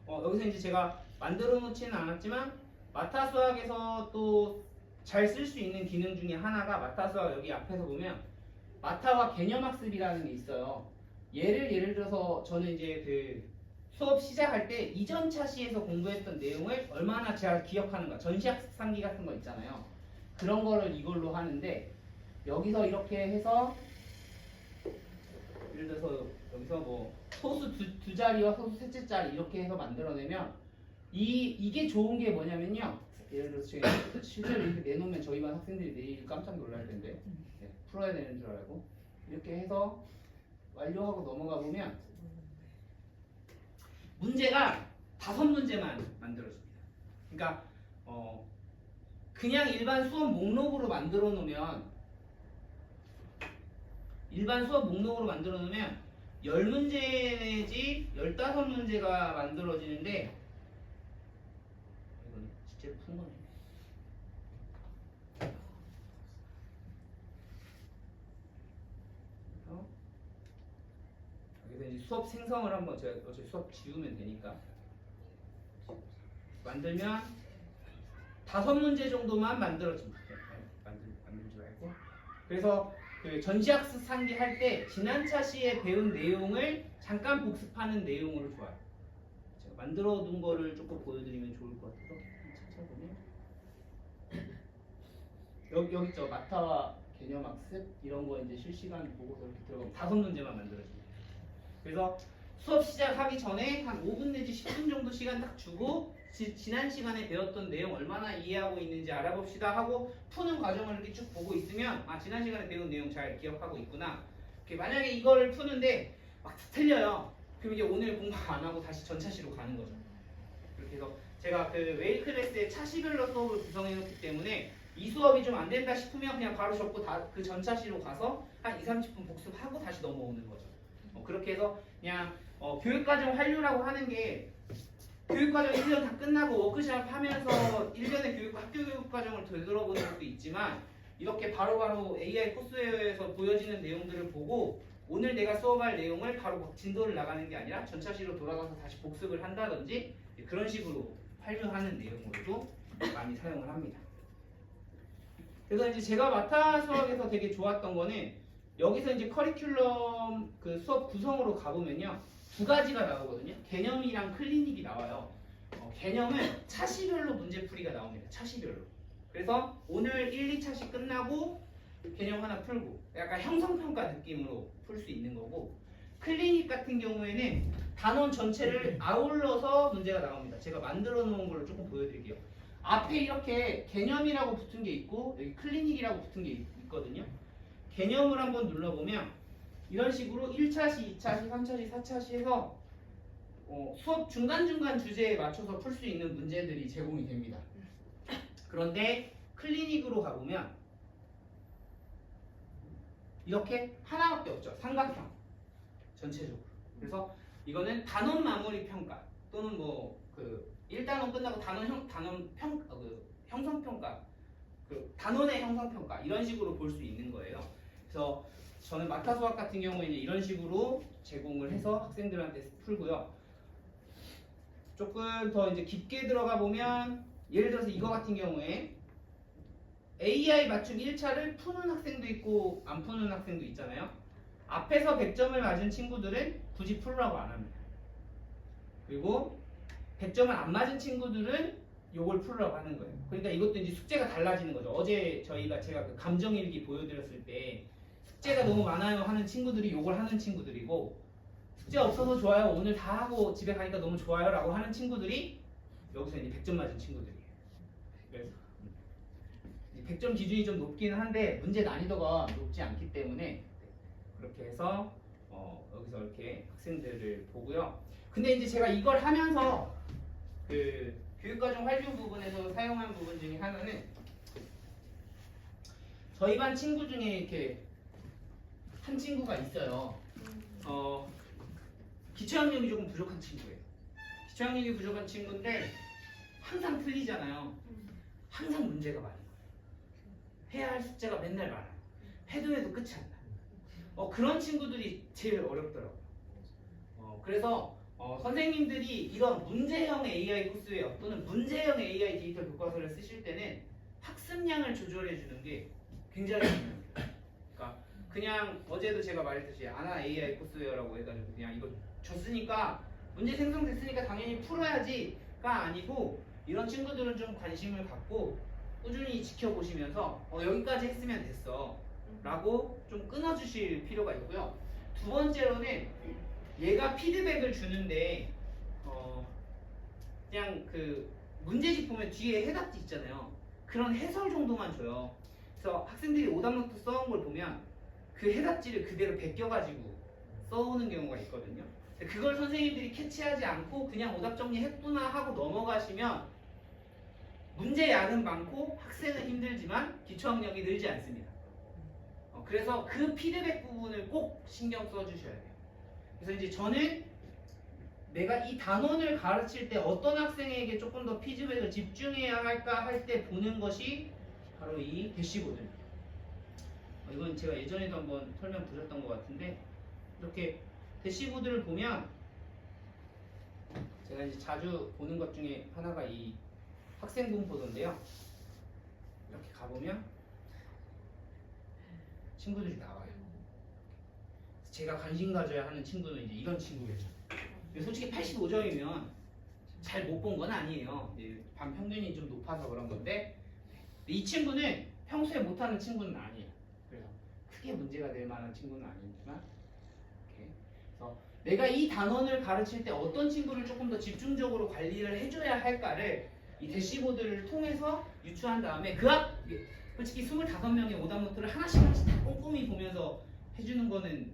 여기서 이제 제가 만들어 놓지는 않았지만 마타수학에서 또 잘 쓸 수 있는 기능 중에 하나가 마타수학 여기 앞에서 보면 마타와 개념학습이라는 게 있어요. 예를 들어서 저는 이제 그 수업 시작할 때 이전 차시에서 공부했던 내용을 얼마나 제가 기억하는가 전시학습상기 같은 거 있잖아요. 그런 거를 이걸로 하는데 여기서 이렇게 해서 예를 들어서 여기서 뭐 소수 두 자리와 소수 셋째 자리 이렇게 해서 만들어내면 이게 좋은 게 뭐냐면요. 예를 들어서 제가 실제로 이렇게 내놓으면 저희 반 학생들이 내일 깜짝 놀랄 텐데 네, 풀어야 되는 줄 알고 이렇게 해서 완료하고 넘어가 보면 문제가 5문제만 만들어집니다. 그러니까 그냥 일반 수업 목록으로 만들어 놓으면 10문제 내지 15문제가 만들어지는데 이건 실제로 푼 거네. 그래서 이제 수업 생성을 한번 제가 어차피 수업 지우면 되니까 만들면 5문제 정도만 만들어집니다. 만들지 말고. 그래서 그 전시학습 상기 할 때 지난차 시에 배운 내용을 잠깐 복습하는 내용으로 좋아요. 제가 만들어 둔 거를 조금 보여드리면 좋을 것 같아서 찾아보면 여기 있죠. 마타와 개념학습 이런 거 이제 실시간 보고서 이렇게 들어가면 5문제만 만들어집니다. 그래서 수업 시작하기 전에 한 5분 내지 10분 정도 시간 딱 주고 지난 시간에 배웠던 내용 얼마나 이해하고 있는지 알아봅시다 하고 푸는 과정을 이렇게 쭉 보고 있으면 지난 시간에 배운 내용 잘 기억하고 있구나. 만약에 이거를 푸는데 막 틀려요. 그럼 이제 오늘 공부 안 하고 다시 전차시로 가는 거죠. 그렇게 해서 제가 그 웨이 클래스의 차시별로 수업을 구성해 놓기 때문에 이 수업이 좀 안 된다 싶으면 그냥 바로 접고 그 전차시로 가서 한 2-30분 복습하고 다시 넘어오는 거죠. 그렇게 해서 그냥 교육과정 완료라고 하는 게 교육과정 1년 다 끝나고 워크샵 하면서 1년의 학교 교육과정을 되돌아보는 것도 있지만 이렇게 바로바로 AI 코스웨어에서 보여지는 내용들을 보고 오늘 내가 수업할 내용을 바로 진도를 나가는 게 아니라 전차시로 돌아가서 다시 복습을 한다든지 그런 식으로 활용하는 내용으로도 많이 사용을 합니다. 그래서 이제 제가 마타 수학에서 되게 좋았던 거는 여기서 이제 커리큘럼 그 수업 구성으로 가보면요. 2가지가 나오거든요. 개념이랑 클리닉이 나와요. 개념은 차시별로 문제풀이가 나옵니다. 차시별로. 그래서 오늘 1, 2차시 끝나고 개념 하나 풀고 약간 형성평가 느낌으로 풀 수 있는 거고 클리닉 같은 경우에는 단원 전체를 아울러서 문제가 나옵니다. 제가 만들어 놓은 걸로 조금 보여드릴게요. 앞에 이렇게 개념이라고 붙은 게 있고 여기 클리닉이라고 붙은 게 있거든요. 개념을 한번 눌러보면 이런 식으로 1차시, 2차시, 3차시, 4차시 해서 수업 중간중간 주제에 맞춰서 풀 수 있는 문제들이 제공이 됩니다. 그런데 클리닉으로 가보면 이렇게 하나밖에 없죠. 삼각형 전체적으로. 그래서 이거는 단원 마무리 평가 또는 뭐 그 1단원 끝나고 형성 평가, 그 단원의 형성 평가 이런 식으로 볼 수 있는 거예요. 그래서 저는 마타 수학 같은 경우에는 이런 식으로 제공을 해서 학생들한테 풀고요. 조금 더 이제 깊게 들어가 보면 예를 들어서 이거 같은 경우에 AI 맞춤 1차를 푸는 학생도 있고 안 푸는 학생도 있잖아요. 앞에서 100점을 맞은 친구들은 굳이 풀으라고 안 합니다. 그리고 100점을 안 맞은 친구들은 요걸 풀으라고 하는 거예요. 그러니까 이것도 이제 숙제가 달라지는 거죠. 어제 제가 그 감정일기 보여드렸을 때 숙제가 너무 많아요 하는 친구들이 요걸 하는 친구들이고 숙제 없어서 좋아요 오늘 다 하고 집에 가니까 너무 좋아요 라고 하는 친구들이 여기서 이제 100점 맞은 친구들이에요. 그래서 100점 기준이 좀 높기는 한데 문제 난이도가 높지 않기 때문에 그렇게 해서 여기서 이렇게 학생들을 보고요. 근데 이제 제가 이걸 하면서 그 교육과정 활용 부분에서 사용한 부분 중에 하나는 저희 반 친구 중에 이렇게 한 친구가 있어요. 기초학력이 조금 부족한 친구예요. 기초학력이 부족한 친구인데 항상 틀리잖아요. 항상 문제가 많아요. 해야 할 숙제가 맨날 많아요. 해도 끝이 안 나요. 그런 친구들이 제일 어렵더라고요. 그래서 선생님들이 이런 문제형 AI 코스웨어 또는 문제형 AI 데이터 교과서를 쓰실 때는 학습량을 조절해 주는 게 굉장히 중요합니다. 그러니까 그냥 어제도 제가 말했듯이 아나 AI 코스웨어라고 해가지고 그냥 이거 줬으니까 문제 생성됐으니까 당연히 풀어야지가 아니고 이런 친구들은 좀 관심을 갖고 꾸준히 지켜보시면서 여기까지 했으면 됐어 라고 좀 끊어주실 필요가 있고요. 두 번째로는 얘가 피드백을 주는데 그냥 그 문제집 보면 뒤에 해답지 있잖아요. 그런 해설 정도만 줘요. 그래서 학생들이 오답노트 써온 걸 보면 그 해답지를 그대로 베껴가지고 써오는 경우가 있거든요. 그걸 선생님들이 캐치하지 않고 그냥 오답 정리했구나 하고 넘어가시면 문제 양은 많고 학생은 힘들지만 기초학력이 늘지 않습니다. 그래서 그 피드백 부분을 꼭 신경 써주셔야 돼요. 그래서 이제 저는 내가 이 단원을 가르칠 때 어떤 학생에게 조금 더 피드백을 집중해야 할까 할 때 보는 것이 바로 이 대시보드입니다. 이건 제가 예전에도 한번 설명 드렸던 것 같은데 이렇게 대시보드를 보면 제가 이제 자주 보는 것 중에 하나가 이 학생 분포도인데요. 이렇게 가보면 친구들이 나와요. 제가 관심 가져야 하는 친구는 이제 이런 친구겠죠. 솔직히 85점이면 잘 못 본 건 아니에요. 반 평균이 좀 높아서 그런 건데 이 친구는 평소에 못하는 친구는 아니에요. 그래서 크게 문제가 될 만한 친구는 아니지만 이렇게. 그래서 내가 이 단원을 가르칠 때 어떤 친구를 조금 더 집중적으로 관리를 해줘야 할까를 이 대시보드를 통해서 유추한 다음에 솔직히 25명의 오답노트를 하나씩 다 꼼꼼히 보면서 해주는 거는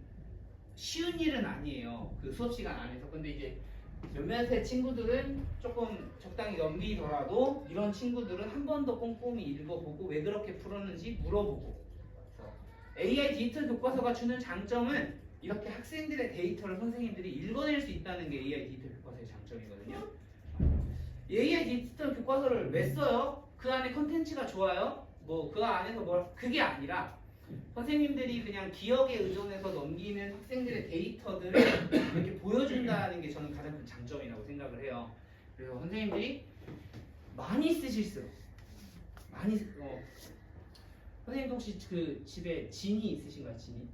쉬운 일은 아니에요. 그 수업 시간 안에서. 근데 이제 몇몇의 친구들은 조금 적당히 넘기더라도 이런 친구들은 한 번 더 꼼꼼히 읽어보고 왜 그렇게 풀었는지 물어보고. AI 디지털 교과서가 주는 장점은 이렇게 학생들의 데이터를 선생님들이 읽어낼 수 있다는 게 AI 디지털 교과서의 장점이거든요. AI 디지털 교과서를 왜 써요? 그 안에 컨텐츠가 좋아요? 뭐 그 안에서 그게 아니라 선생님들이 그냥 기억에 의존해서 넘기는 학생들의 데이터들을 이렇게 보여준다는 게 저는 가장 큰 장점이라고 생각을 해요. 그래서 선생님들이 많이 쓰실수록 선생님도 혹시 그 집에 진이 있으신가요? 진이?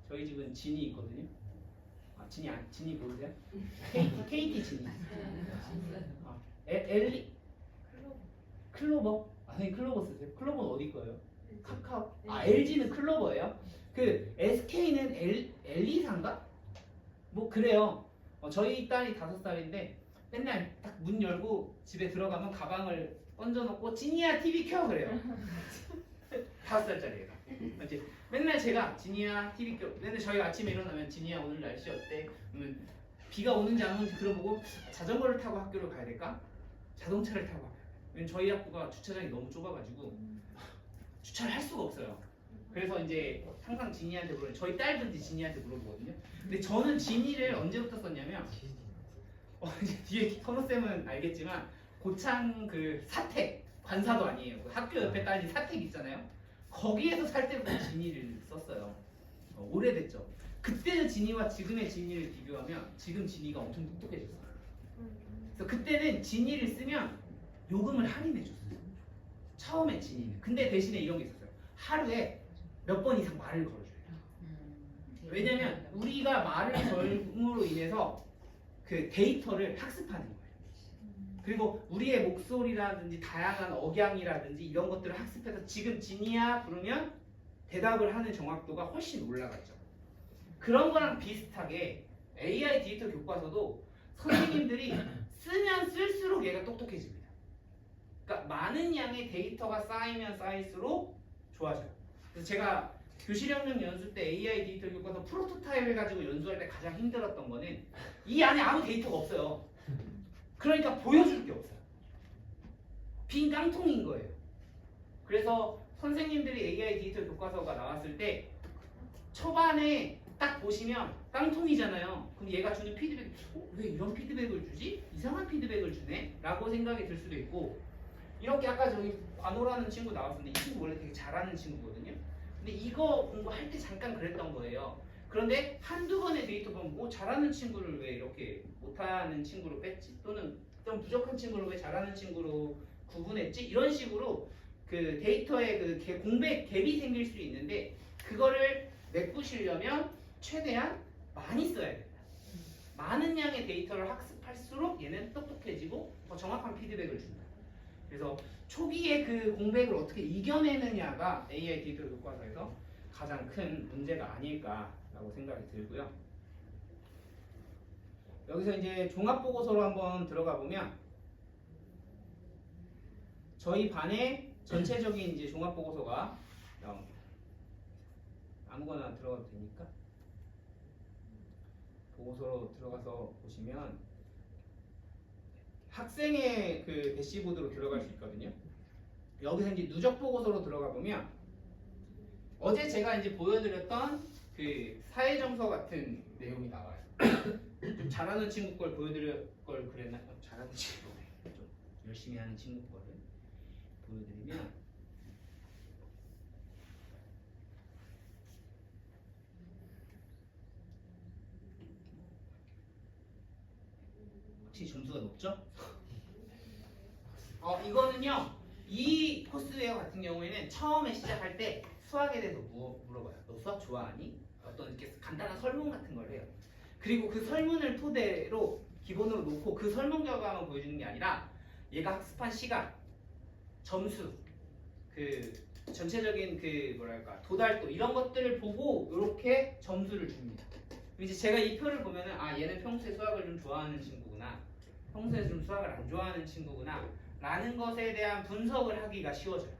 저희 집은 진이 있거든요. 진이 모르세요? KT 진이. 엘리 클로버? 선생님 클로버 쓰세요? 클로버는 어디 거예요? 카카오. LG는 클로버예요. 그 SK는 엘리사인가? 뭐 그래요. 저희 딸이 5살인데 맨날 딱 문 열고 집에 들어가면 가방을 얹어놓고 진이야 TV 켜 그래요. 5살짜리예요. 이제 맨날 제가 진이야 TV 켜. 맨날 저희 아침에 일어나면 진이야 오늘 날씨 어때? 비가 오는지 안 오는지 들어보고 자전거를 타고 학교를 가야 될까? 자동차를 타고 가야 될까? 왜냐면 저희 학교가 주차장이 너무 좁아가지고 주차를 할 수가 없어요. 그래서 이제 항상 진이한테 물어요. 저희 딸도 진이한테 물어보거든요. 근데 저는 진이를 언제부터 썼냐면 이제 뒤에 선우쌤은 알겠지만 고창 그 사택 관사도 아니에요. 그 학교 옆에 딸린 사택 있잖아요. 거기에서 살 때부터 진이를 썼어요. 오래됐죠. 그때의 진이와 지금의 진이를 비교하면 지금 진이가 엄청 똑똑해졌어요. 그래서 그때는 진이를 쓰면 요금을 할인해줬어요. 처음에 진이는. 근데 대신에 이런 게 있었어요. 하루에 몇 번 이상 말을 걸어줘요. 왜냐면 우리가 말을 걸음으로 인해서 그 데이터를 학습하는 거예요. 그리고 우리의 목소리라든지 다양한 억양이라든지 이런 것들을 학습해서 지금 진이야 부르면 대답을 하는 정확도가 훨씬 올라갔죠. 그런 거랑 비슷하게 AI 디지털 교과서도 선생님들이 쓰면 쓸수록 얘가 똑똑해집니다. 그러니까 많은 양의 데이터가 쌓이면 쌓일수록 좋아져요. 그래서 제가 교실협력 연수 때 AI 디지털 교과서 프로토타입을 가지고 연수할 때 가장 힘들었던 거는 이 안에 아무 데이터가 없어요. 그러니까 보여줄 게 없어요. 빈 깡통인 거예요. 그래서 선생님들이 AI 디지털 교과서가 나왔을 때 초반에 딱 보시면 깡통이잖아요. 그럼 얘가 주는 피드백, 왜 이런 피드백을 주지? 이상한 피드백을 주네? 라고 생각이 들 수도 있고, 이렇게 아까 저기 관호라는 친구 나왔었는데 이 친구 원래 되게 잘하는 친구거든요. 근데 이거 공부할 때 잠깐 그랬던 거예요. 그런데 한두 번의 데이터 보면 잘하는 친구를 왜 이렇게 못하는 친구로 뺐지? 또는 좀 부족한 친구를 왜 잘하는 친구로 구분했지? 이런 식으로 그 데이터에 그 공백 갭이 생길 수 있는데 그거를 메꾸시려면 최대한 많이 써야 됩니다. 많은 양의 데이터를 학습할수록 얘는 똑똑해지고 더 정확한 피드백을 준다. 그래서 초기에 그 공백을 어떻게 이겨내느냐가 AI 디지털 교과서에서 가장 큰 문제가 아닐까라고 생각이 들고요. 여기서 이제 종합보고서로 한번 들어가 보면 저희 반의 전체적인 이제 종합 보고서가 나옵니다. 아무거나 들어가도 됩니까? 보고서로 들어가서 보시면 학생의 그 대시보드로 들어갈 수 있거든요. 여기서 이제 누적 보고서로 들어가 보면 어제 제가 이제 보여드렸던 그 사회정서 같은 내용이 나와요. 좀 잘하는 친구 걸 보여드릴 걸 그랬나? 잘하는 친구, 좀 열심히 하는 친구 거를 보여드리면 확실히 점수가 높죠? 이거는요. 이 코스웨어 같은 경우에는 처음에 시작할 때 수학에 대해서 물어봐요. 너 수학 좋아하니? 어떤 이렇게 간단한 설문 같은 걸 해요. 그리고 그 설문을 토대로 기본으로 놓고 그 설문 결과만 보여주는 게 아니라 얘가 학습한 시간, 점수, 그 전체적인 그 뭐랄까 도달도 이런 것들을 보고 이렇게 점수를 줍니다. 이제 제가 이 표를 보면은 아 얘는 평소에 수학을 좀 좋아하는 친구구나, 평소에 좀 수학을 안 좋아하는 친구구나 라는 것에 대한 분석을 하기가 쉬워져요.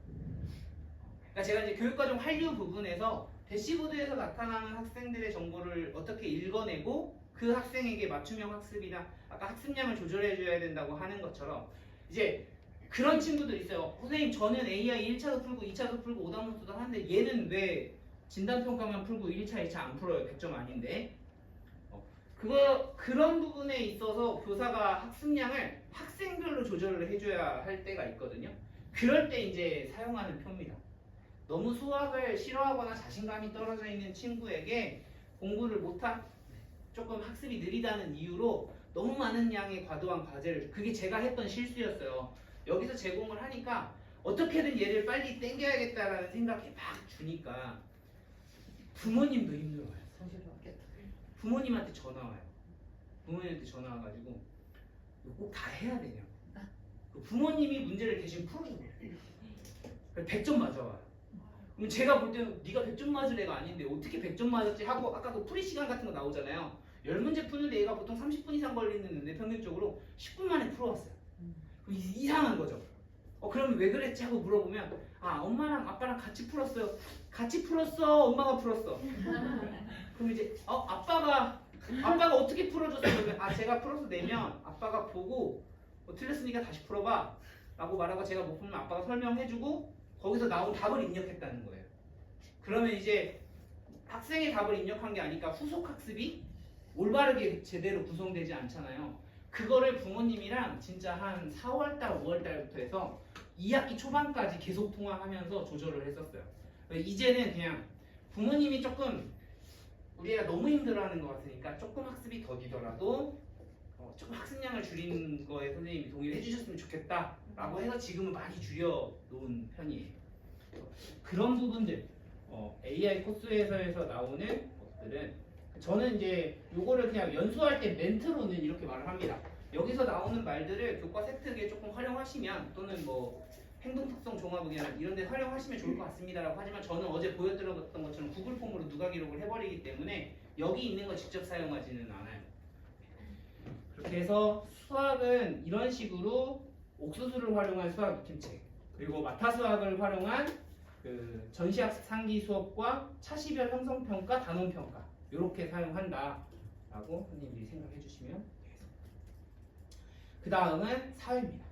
그러니까 제가 이제 교육과정 한류 부분에서 대시보드에서 나타나는 학생들의 정보를 어떻게 읽어내고 그 학생에게 맞춤형 학습이나 아까 학습량을 조절해줘야 된다고 하는 것처럼 이제 그런 친구들 있어요. 선생님 저는 AI 1차도 풀고 2차도 풀고 오답노트도 하는데 얘는 왜 진단평가만 풀고 1차, 2차 안 풀어요? 100점 아닌데. 그런 부분에 있어서 교사가 학습량을 학생별로 조절을 해줘야 할 때가 있거든요. 그럴 때 이제 사용하는 표입니다. 너무 수학을 싫어하거나 자신감이 떨어져 있는 친구에게 공부를 못한 조금 학습이 느리다는 이유로 너무 많은 양의 과도한 과제를 그게 제가 했던 실수였어요. 여기서 제공을 하니까 어떻게든 얘를 빨리 땡겨야겠다라는 생각이 막 주니까 부모님도 힘들어요. 부모님한테 전화 와요. 부모님한테 전화 와가지고 이거 꼭 다 해야 되냐고. 부모님이 문제를 대신 풀어줘요. 100점 맞아와요. 그럼 제가 볼 때는 네가 100점 맞을 애가 아닌데 어떻게 100점 맞았지 하고 아까 그 풀이 시간 같은 거 나오잖아요. 10문제 푸는데 얘가 보통 30분 이상 걸리는데 평균적으로 10분 만에 풀어왔어요. 그럼 이상한 거죠. 그러면 왜 그랬지 하고 물어보면 아 엄마랑 아빠랑 같이 풀었어요. 같이 풀었어. 엄마가 풀었어. 그럼 이제 아빠가 어떻게 풀어줬어? 그러면 아 제가 풀어서 내면 아빠가 보고 틀렸으니까 다시 풀어봐 라고 말하고 제가 못 풀면 아빠가 설명해주고 거기서 나온 답을 입력했다는 거예요. 그러면 이제 학생의 답을 입력한 게 아니까 후속 학습이 올바르게 제대로 구성되지 않잖아요. 그거를 부모님이랑 진짜 한 4월달, 5월달부터 해서 2학기 초반까지 계속 통화하면서 조절을 했었어요. 이제는 그냥 부모님이 조금 우리 애가 너무 힘들어하는 것 같으니까 조금 학습이 더디더라도 조금 학습량을 줄이는 거에 선생님이 동의를 해주셨으면 좋겠다 라고 해서 지금은 많이 줄여놓은 편이에요. 그런 부분들 AI 코스에서 나오는 것들은 저는 이제 요거를 그냥 연수할 때 멘트로는 이렇게 말을 합니다. 여기서 나오는 말들을 교과 세특에 조금 활용하시면 또는 뭐 행동특성 종합의견 이런 데 활용하시면 좋을 것 같습니다라고 하지만 저는 어제 보여드렸던 것처럼 구글 폼으로 누가 기록을 해버리기 때문에 여기 있는 거 직접 사용하지는 않아요. 그렇게 해서 수학은 이런 식으로 옥수수를 활용한 수학 익힘책 그리고 마타수학을 활용한 그 전시학습 상기 수업과 차시별 형성평가, 단원평가 이렇게 사용한다라고 선생님들이 생각해 주시면 되겠습니다. 그 다음은 사회입니다.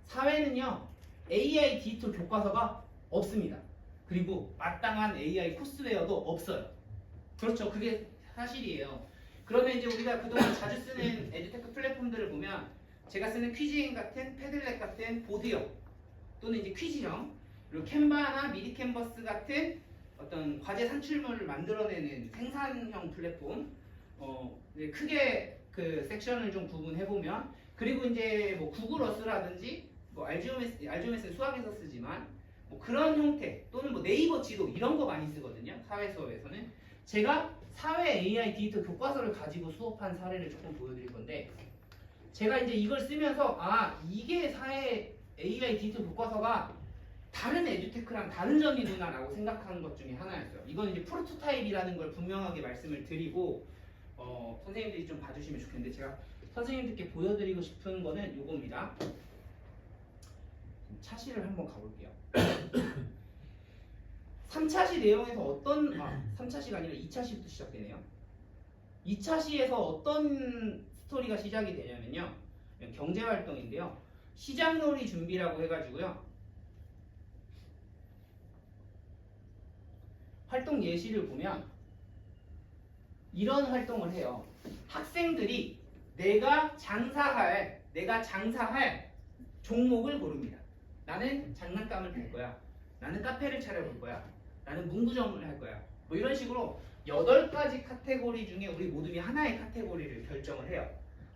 사회는요 AI 디지털 교과서가 없습니다. 그리고 마땅한 AI 코스웨어도 없어요. 그렇죠. 그게 사실이에요. 그러면 이제 우리가 그동안 자주 쓰는 에듀테크 플랫폼들을 보면 제가 쓰는 퀴즈인 같은 패들렛 같은 보드형 또는 이제 퀴즈형 그리고 캔바나 미디 캔버스 같은 어떤 과제 산출물을 만들어내는 생산형 플랫폼 크게 그 섹션을 좀 구분해 보면 그리고 이제 뭐 구글 어스라든지 뭐 알지오메스는 수학에서 쓰지만 뭐 그런 형태 또는 뭐 네이버 지도 이런 거 많이 쓰거든요. 사회 수업에서는 제가 사회 AI 디지털 교과서를 가지고 수업한 사례를 조금 보여드릴 건데 제가 이제 이걸 쓰면서 아 이게 사회 AI 디지털 교과서가 다른 에듀테크랑 다른 점이구나라고 생각하는 것 중에 하나였어요. 이건 이제 프로토타입이라는 걸 분명하게 말씀을 드리고 선생님들이 좀 봐주시면 좋겠는데 제가 선생님들께 보여드리고 싶은 거는 이겁니다. 차시를 한번 가볼게요. 3차시 내용에서 어떤 3차시가 아니라 2차시부터 시작되네요. 2차시에서 어떤 스토리가 시작이 되냐면요. 경제활동인데요. 시장놀이 준비라고 해가지고요. 활동 예시를 보면 이런 활동을 해요. 학생들이 내가 장사할 종목을 고릅니다. 나는 장난감을 팔 거야. 나는 카페를 차려볼 거야. 나는 문구점을 할 거야. 뭐 이런 식으로 8가지 카테고리 중에 우리 모둠이 하나의 카테고리를 결정을 해요.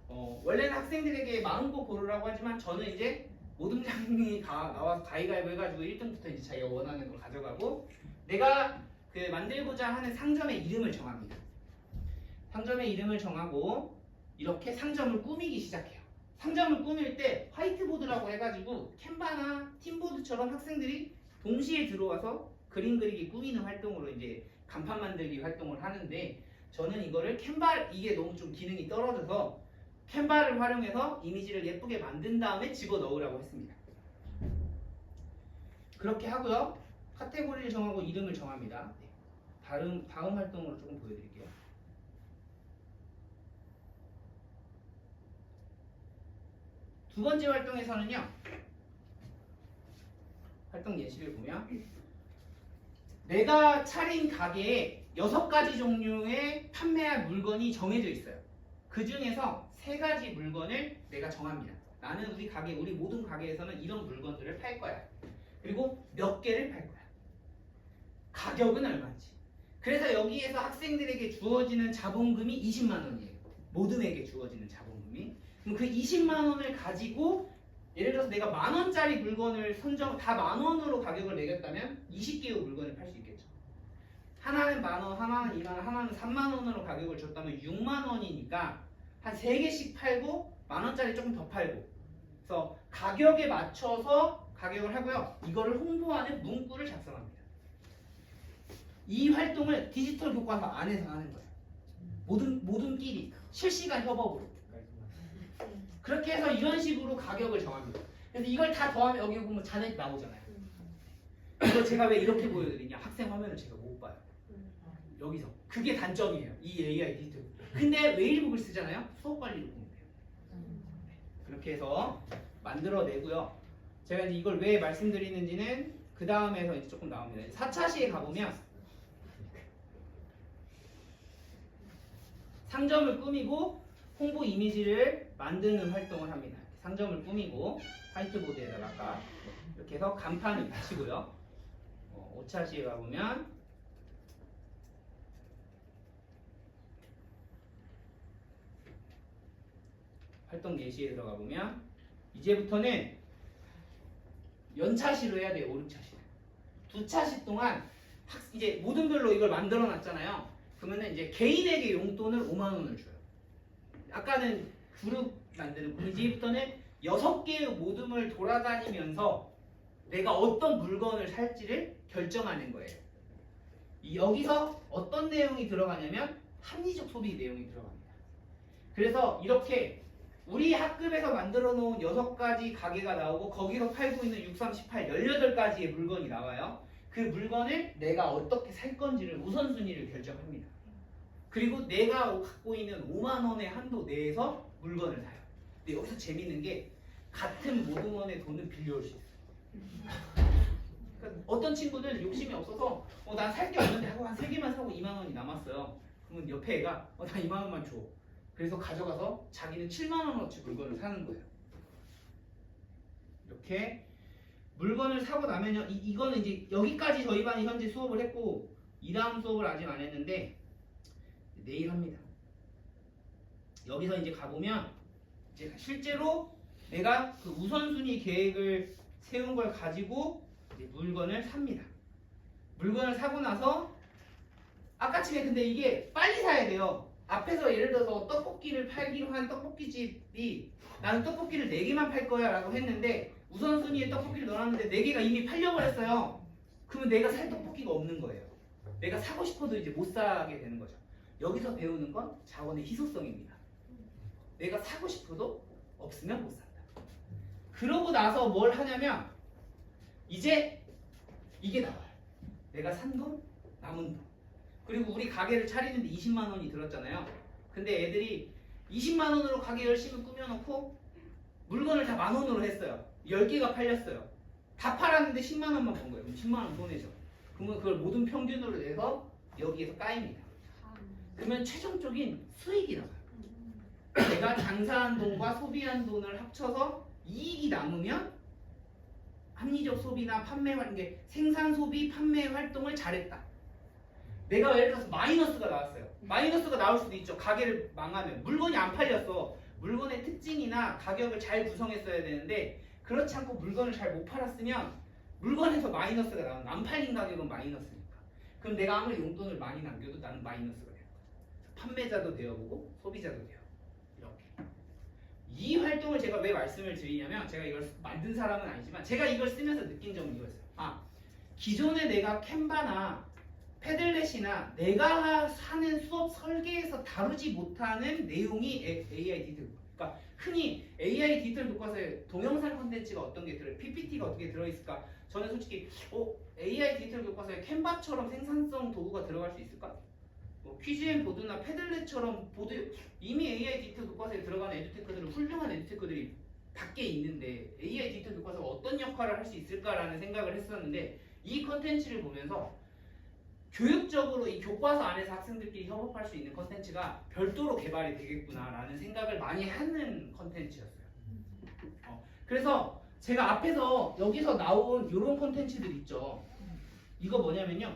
원래는 학생들에게 마음껏 고르라고 하지만 저는 이제 모둠장이 나와서 가위가위보 해가지고 1등부터 이제 자기가 원하는 걸 가져가고 내가 그 만들고자 하는 상점의 이름을 정합니다. 상점의 이름을 정하고 이렇게 상점을 꾸미기 시작해요. 상점을 꾸밀 때 화이트보드라고 해가지고 캔바나 팀보드처럼 학생들이 동시에 들어와서 그림 그리기 꾸미는 활동으로 이제 간판 만들기 활동을 하는데 저는 이거를 이게 너무 좀 기능이 떨어져서 캔바를 활용해서 이미지를 예쁘게 만든 다음에 집어넣으라고 했습니다. 그렇게 하고요. 카테고리를 정하고 이름을 정합니다. 네. 다음 활동으로 조금 보여드릴게요. 두 번째 활동에서는요. 활동 예시를 보면 내가 차린 가게에 6가지 종류의 판매할 물건이 정해져 있어요. 그 중에서 3가지 물건을 내가 정합니다. 나는 우리 모든 가게에서는 이런 물건들을 팔 거야. 그리고 몇 개를 팔 거야. 가격은 얼마인지. 그래서 여기에서 학생들에게 주어지는 자본금이 20만 원이에요. 모둠에게 주어지는 자본금이. 그럼 그 20만 원을 가지고 예를 들어서 내가 10,000원짜리 물건을 다 10,000원으로 가격을 매겼다면 20개의 물건을 팔 수 있겠죠. 하나는 10,000원, 하나는 20,000원, 하나는 30,000원으로 가격을 줬다면 6만 원이니까 한 3개씩 팔고 10,000원짜리 조금 더 팔고. 그래서 가격에 맞춰서 가격을 하고요. 이거를 홍보하는 문구를 작성합니다. 이 활동을 디지털 교과서 안에서 하는 거예요. 모둠끼리 실시간 협업으로. 그렇게 해서 이런 식으로 가격을 정합니다. 그래서 이걸 다 더하면 여기 보면 잔액 나오잖아요. 이거 제가 왜 이렇게 보여드리냐? 학생 화면을 제가 못 봐요. 여기서. 그게 단점이에요. 이 AI 디지털. 근데 웨일북을 쓰잖아요. 수업 관리를 보면 돼요. 그렇게 해서 만들어내고요. 제가 이제 이걸 왜 말씀드리는지는 그 다음에서 이제 조금 나옵니다. 4차시에 가보면 상점을 꾸미고 홍보 이미지를 만드는 활동을 합니다. 상점을 꾸미고 화이트보드에다가 아까 이렇게 해서 간판을 붙이고요. 5차시에 가보면 활동 예시에 들어가 보면 이제부터는 연차시로 해야 돼요. 5, 6차시. 2차시 동안 이제 모둠별로 이걸 만들어 놨잖아요. 그러면은 이제 개인에게 용돈을 5만 원을 줘요. 아까는 그룹 만드는 거. 이제부터는 6개의 모둠을 돌아다니면서 내가 어떤 물건을 살지를 결정하는 거예요. 여기서 어떤 내용이 들어가냐면 합리적 소비 내용이 들어갑니다. 그래서 이렇게 우리 학급에서 만들어 놓은 6가지 가게가 나오고 거기서 팔고 있는 6, 3, 18, 18가지의 물건이 나와요. 그 물건을 내가 어떻게 살 건지를 우선순위를 결정합니다. 그리고 내가 갖고 있는 5만 원의 한도 내에서 물건을 사요. 근데 여기서 재밌는 게 같은 모둠원의 돈을 빌려올 수 있어요. 그러니까 어떤 친구는 욕심이 없어서 난 살 게 없는데 하고 한 3개만 사고 2만 원이 남았어요. 그러면 옆에 애가 나 2만 원만 줘. 그래서 가져가서 자기는 7만 원어치 물건을 사는 거예요. 이렇게 물건을 사고 나면요. 이거는 이제 여기까지 저희 반이 현재 수업을 했고 이 다음 수업을 아직 안 했는데 내일 합니다. 여기서 이제 가보면 이제 실제로 내가 그 우선순위 계획을 세운 걸 가지고 이제 물건을 삽니다. 물건을 사고 나서 아까쯤에 근데 이게 빨리 사야 돼요. 앞에서 예를 들어서 떡볶이를 팔기로 한 떡볶이집이 나는 떡볶이를 4개만 팔 거야 라고 했는데 우선순위에 떡볶이를 넣어놨는데 4개가 이미 팔려버렸어요. 그러면 내가 살 떡볶이가 없는 거예요. 내가 사고 싶어도 이제 못 사게 되는 거죠. 여기서 배우는 건 자원의 희소성입니다. 내가 사고 싶어도 없으면 못 산다. 그러고 나서 뭘 하냐면 이제 이게 나와요. 내가 산 돈, 남은 돈. 그리고 우리 가게를 차리는데 20만 원이 들었잖아요. 근데 애들이 20만 원으로 가게 열심히 꾸며놓고 물건을 다 10,000원으로 했어요. 10개가 팔렸어요. 다 팔았는데 10만 원만 번 거예요. 그럼 10만 원 손해죠. 그러면 그걸 모든 평균으로 내서 여기에서 까입니다. 그러면 최종적인 수익이 나와요. 내가 장사한 돈과 소비한 돈을 합쳐서 이익이 남으면 합리적 소비나 판매 활동, 생산, 소비, 판매 활동을 잘했다. 내가 예를 들어서 마이너스가 나왔어요. 마이너스가 나올 수도 있죠. 가게를 망하면 물건이 안 팔렸어. 물건의 특징이나 가격을 잘 구성했어야 되는데 그렇지 않고 물건을 잘 못 팔았으면 물건에서 마이너스가 나오는, 안 팔린 가격은 마이너스니까. 그럼 내가 아무리 용돈을 많이 남겨도 나는 마이너스가 되는 거죠. 판매자도 되어보고 소비자도 되어. 이렇게. 이 활동을 제가 왜 말씀을 드리냐면 제가 이걸 만든 사람은 아니지만 제가 이걸 쓰면서 느낀 점은 이거였어요. 기존에 내가 캔바나 패들렛이나 내가 하는 수업 설계에서 다루지 못하는 내용이 AI 디지털. 그러니까 흔히 AI 디지털 교과서에 동영상 콘텐츠가 어떤 게 들어요? PPT가 어떻게 들어있을까? 저는 솔직히 AI 디지털 교과서에 캔바처럼 생산성 도구가 들어갈 수 있을까? 퀴즈앤 보드나 패들렛처럼 보드 이미 AI 디지털 교과서에 들어가는 에듀테크들은 훌륭한 에듀테크들이 밖에 있는데 AI 디지털 교과서가 어떤 역할을 할 수 있을까라는 생각을 했었는데 이 컨텐츠를 보면서 교육적으로 이 교과서 안에서 학생들끼리 협업할 수 있는 컨텐츠가 별도로 개발이 되겠구나라는 생각을 많이 하는 컨텐츠였어요. 그래서 제가 앞에서 여기서 나온 이런 컨텐츠들 있죠. 이거 뭐냐면요.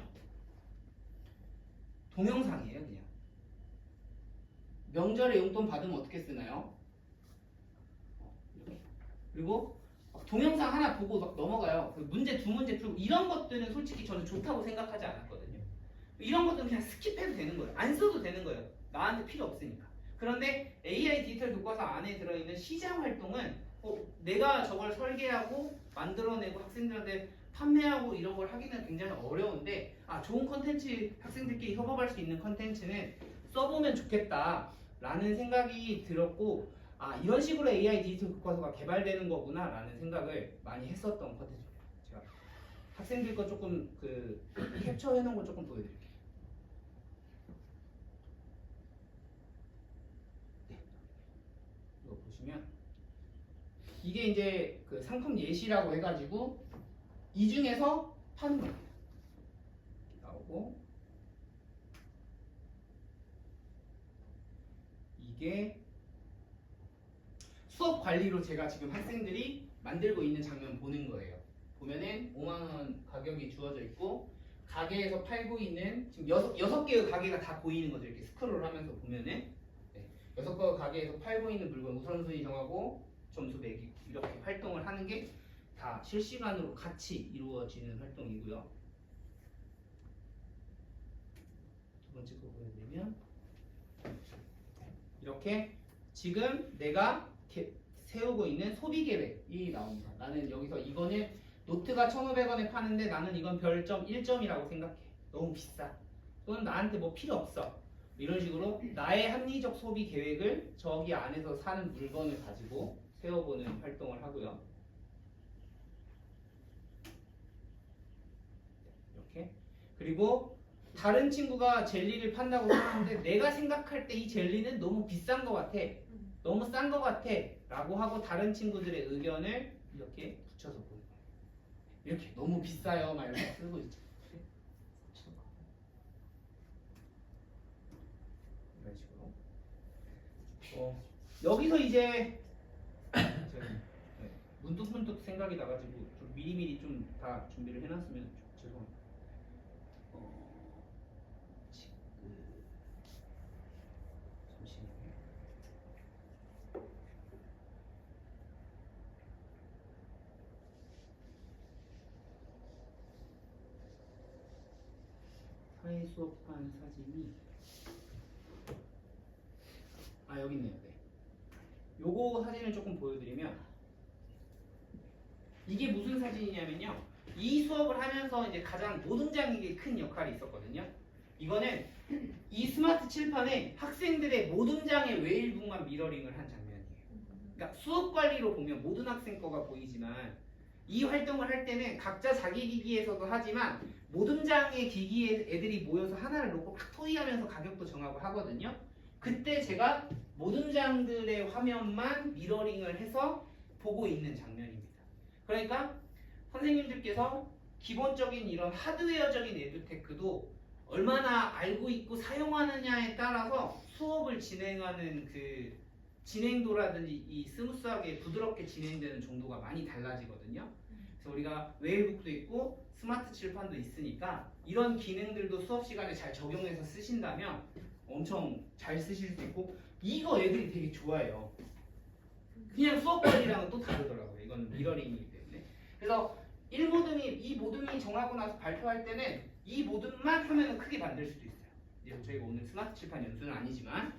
동영상이에요, 그냥. 명절에 용돈 받으면 어떻게 쓰나요? 이렇게. 그리고 동영상 하나 보고 막 넘어가요. 문제 두 문제 풀고 이런 것들은 솔직히 저는 좋다고 생각하지 않았거든요. 이런 것들은 그냥 스킵해도 되는 거예요. 안 써도 되는 거예요. 나한테 필요 없으니까. 그런데 AI 디지털 교과서 안에 들어있는 시장 활동은 내가 저걸 설계하고 만들어내고 학생들한테 판매하고 이런 걸 하기는 굉장히 어려운데 좋은 컨텐츠, 학생들끼리 협업할 수 있는 컨텐츠는 써보면 좋겠다라는 생각이 들었고 이런 식으로 AI 디지털 교과서가 개발되는 거구나 라는 생각을 많이 했었던 컨텐츠입니다. 제가 학생들 거 조금 캡처해 놓은 거 조금 보여드릴게요. 네. 이거 보시면 이게 이제 그 상품 예시라고 해가지고 이 중에서 파는 겁니다. 나오고 이게 수업 관리로 제가 지금 학생들이 만들고 있는 장면 보는 거예요. 보면은 5만원 가격이 주어져 있고 가게에서 팔고 있는 지금 6개의 가게가 다 보이는 거죠. 이렇게 스크롤 하면서 보면은 6개의 가게에서 팔고 있는 물건 우선순위 정하고 점수 매기고 이렇게 활동을 하는 게 다 실시간으로 같이 이루어지는 활동이고요. 두 번째 거 보여드리면 이렇게 지금 내가 세우고 있는 소비 계획이 나옵니다. 나는 여기서 이거는 노트가 1,500원에 파는데 나는 이건 별점 1점이라고 생각해. 너무 비싸. 또는 나한테 뭐 필요 없어. 이런 식으로 나의 합리적 소비 계획을 저기 안에서 사는 물건을 가지고 세워보는 활동을 하고요. 이렇게. 그리고 다른 친구가 젤리를 판다고 생각하는데 내가 생각할 때 이 젤리는 너무 비싼 것 같아. 너무 싼 것 같아 라고 하고 다른 친구들의 의견을 이렇게 붙여서 보는 거예요. 이렇게 너무 비싸요 막 이렇게 쓰고 있죠. 이런 식으로 여기서 이제 문득문득 생각이 나가지고 좀 미리미리 좀 다 준비를 해놨으면 죄송합니다. 사회 수업한 사진이 여기 있네요. 네. 요거 사진을 조금 보여드리면 이게 무슨 사진이냐면요. 이 수업을 하면서 이제 가장 노동장에게 큰 역할이 있었거든요. 이거는 이 스마트 칠판에 학생들의 모든장의 외일부만 미러링을 한 장면이에요. 그러니까 수업 관리로 보면 모든 학생 거가 보이지만 이 활동을 할 때는 각자 자기 기기에서도 하지만 모든 장의 기기에 애들이 모여서 하나를 놓고 막 토의하면서 가격도 정하고 하거든요. 그때 제가 모든 장들의 화면만 미러링을 해서 보고 있는 장면입니다. 그러니까 선생님들께서 기본적인 이런 하드웨어적인 에듀테크도 얼마나 알고 있고 사용하느냐에 따라서 수업을 진행하는 그 진행도라든지 이 스무스하게 부드럽게 진행되는 정도가 많이 달라지거든요. 그래서 우리가 웨일북도 있고 스마트 칠판도 있으니까 이런 기능들도 수업 시간에 잘 적용해서 쓰신다면 엄청 잘 쓰실 수 있고 이거 애들이 되게 좋아해요. 그냥 수업 관리랑은 또 다르더라고요. 이건 미러링이기 때문에. 그래서 1모듬이 이 모듬이 정하고 나서 발표할 때는 이 모듬만 화면을 크게 만들 수도 있어요. 이제 저희가 오늘 스마트 칠판 연수는 아니지만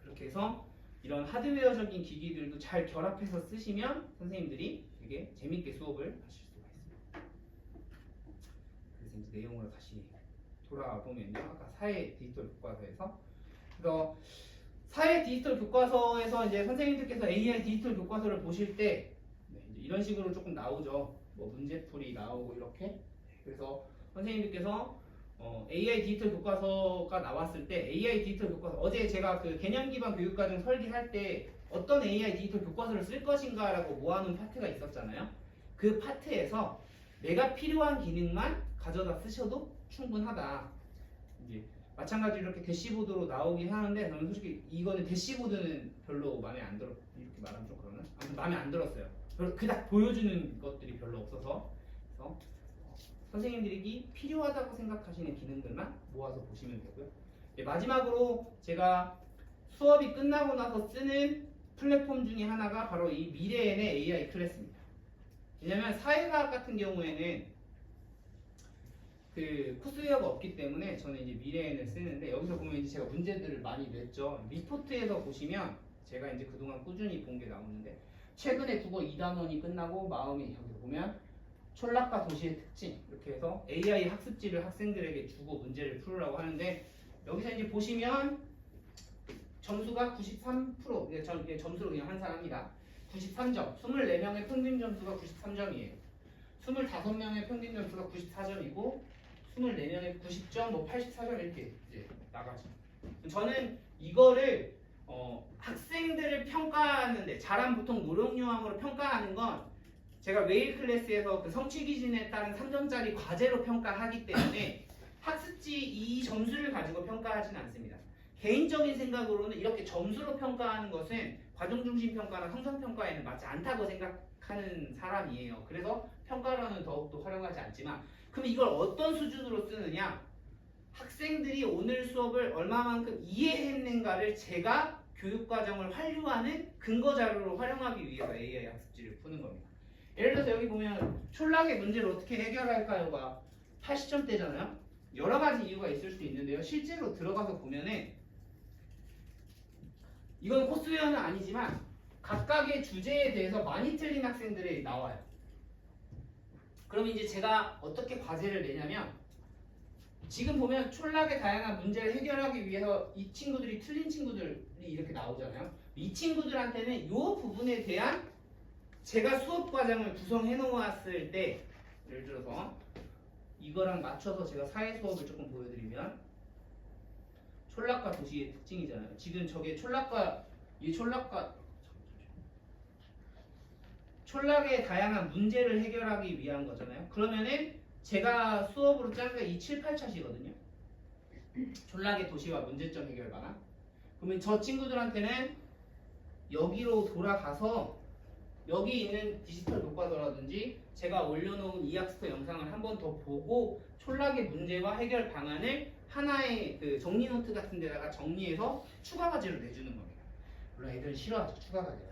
그렇게 해서 이런 하드웨어적인 기기들도 잘 결합해서 쓰시면 선생님들이 되게 재밌게 수업을 하실 수가 있습니다. 그래서 이제 내용으로 다시 돌아와 보면요. 아까 사회 디지털 교과서에서 그래서 사회 디지털 교과서에서 이제 선생님들께서 AI 디지털 교과서를 보실 때 이제 이런 식으로 조금 나오죠. 뭐 문제풀이 나오고 이렇게. 그래서 선생님들께서 AI 디지털 교과서가 나왔을 때 AI 디지털 교과서 어제 제가 그 개념 기반 교육과정 설계할 때 어떤 AI 디지털 교과서를 쓸 것인가라고 모아놓은 파트가 있었잖아요. 그 파트에서 내가 필요한 기능만 가져다 쓰셔도 충분하다. 이제 마찬가지로 이렇게 대시보드로 나오긴 하는데 저는 솔직히 이거는 대시보드는 별로 마음에 안 들어. 이렇게 말하면 좀 그러나? 아무튼 마음에 안 들었어요. 그닥 보여주는 것들이 별로 없어서. 그래서 선생님들이 필요하다고 생각하시는 기능들만 모아서 보시면 되고요. 마지막으로 제가 수업이 끝나고 나서 쓰는 플랫폼 중에 하나가 바로 이 미래엔의 AI 클래스입니다. 왜냐면 사회과학 같은 경우에는 그 코스웨어가 없기 때문에 저는 이제 미래엔을 쓰는데 여기서 보면 이제 제가 문제들을 많이 냈죠. 리포트에서 보시면 제가 이제 그동안 꾸준히 본 게 나오는데 최근에 국어 2단원이 끝나고 마음이 여기 보면 촌락과 도시의 특징 이렇게 해서 AI 학습지를 학생들에게 주고 문제를 풀으라고 하는데 여기서 이제 보시면 점수가 93%, 이게 점수로 그냥 환산합니다. 93점, 24명의 평균 점수가 93점이에요. 25명의 평균 점수가 94점이고 24명의 90점, 뭐 84점 이렇게 이제 나가죠. 저는 이거를 학생들을 평가하는데 잘한 보통 노력 요함으로 평가하는 건 제가 웨일 클래스에서 그 성취 기준에 따른 3점짜리 과제로 평가하기 때문에 학습지 이 점수를 가지고 평가하지는 않습니다. 개인적인 생각으로는 이렇게 점수로 평가하는 것은 과정 중심 평가나 성성 평가에는 맞지 않다고 생각하는 사람이에요. 그래서 평가로는 더욱더 활용하지 않지만 그럼 이걸 어떤 수준으로 쓰느냐? 학생들이 오늘 수업을 얼마만큼 이해했는가를 제가 교육과정을 완료하는 근거 자료로 활용하기 위해서 AI 학습지를 푸는 겁니다. 예를 들어서 여기 보면 촌락의 문제를 어떻게 해결할까요가 80점대잖아요. 여러 가지 이유가 있을 수 있는데요. 실제로 들어가서 보면은 이건 코스웨어는 아니지만 각각의 주제에 대해서 많이 틀린 학생들이 나와요. 그럼 이제 제가 어떻게 과제를 내냐면 지금 보면 촌락의 다양한 문제를 해결하기 위해서 이 친구들이 틀린 친구들이 이렇게 나오잖아요. 이 친구들한테는 이 부분에 대한 제가 수업 과정을 구성해 놓았을 때 예를 들어서 이거랑 맞춰서 제가 사회 수업을 조금 보여드리면 촌락과 도시의 특징이잖아요. 지금 저게 촌락의 다양한 문제를 해결하기 위한 거잖아요. 그러면은 제가 수업으로 짠 게 이 7, 8차시거든요. 촌락의 도시와 문제점 해결 방안. 그러면 저 친구들한테는 여기로 돌아가서 여기 있는 디지털 교과서라든지 제가 올려놓은 이학스터 영상을 한 번 더 보고 촌락의 문제와 해결 방안을 하나의 그 정리 노트 같은 데다가 정리해서 추가 과제를 내주는 겁니다. 물론 애들은 싫어하죠. 추가 과제를.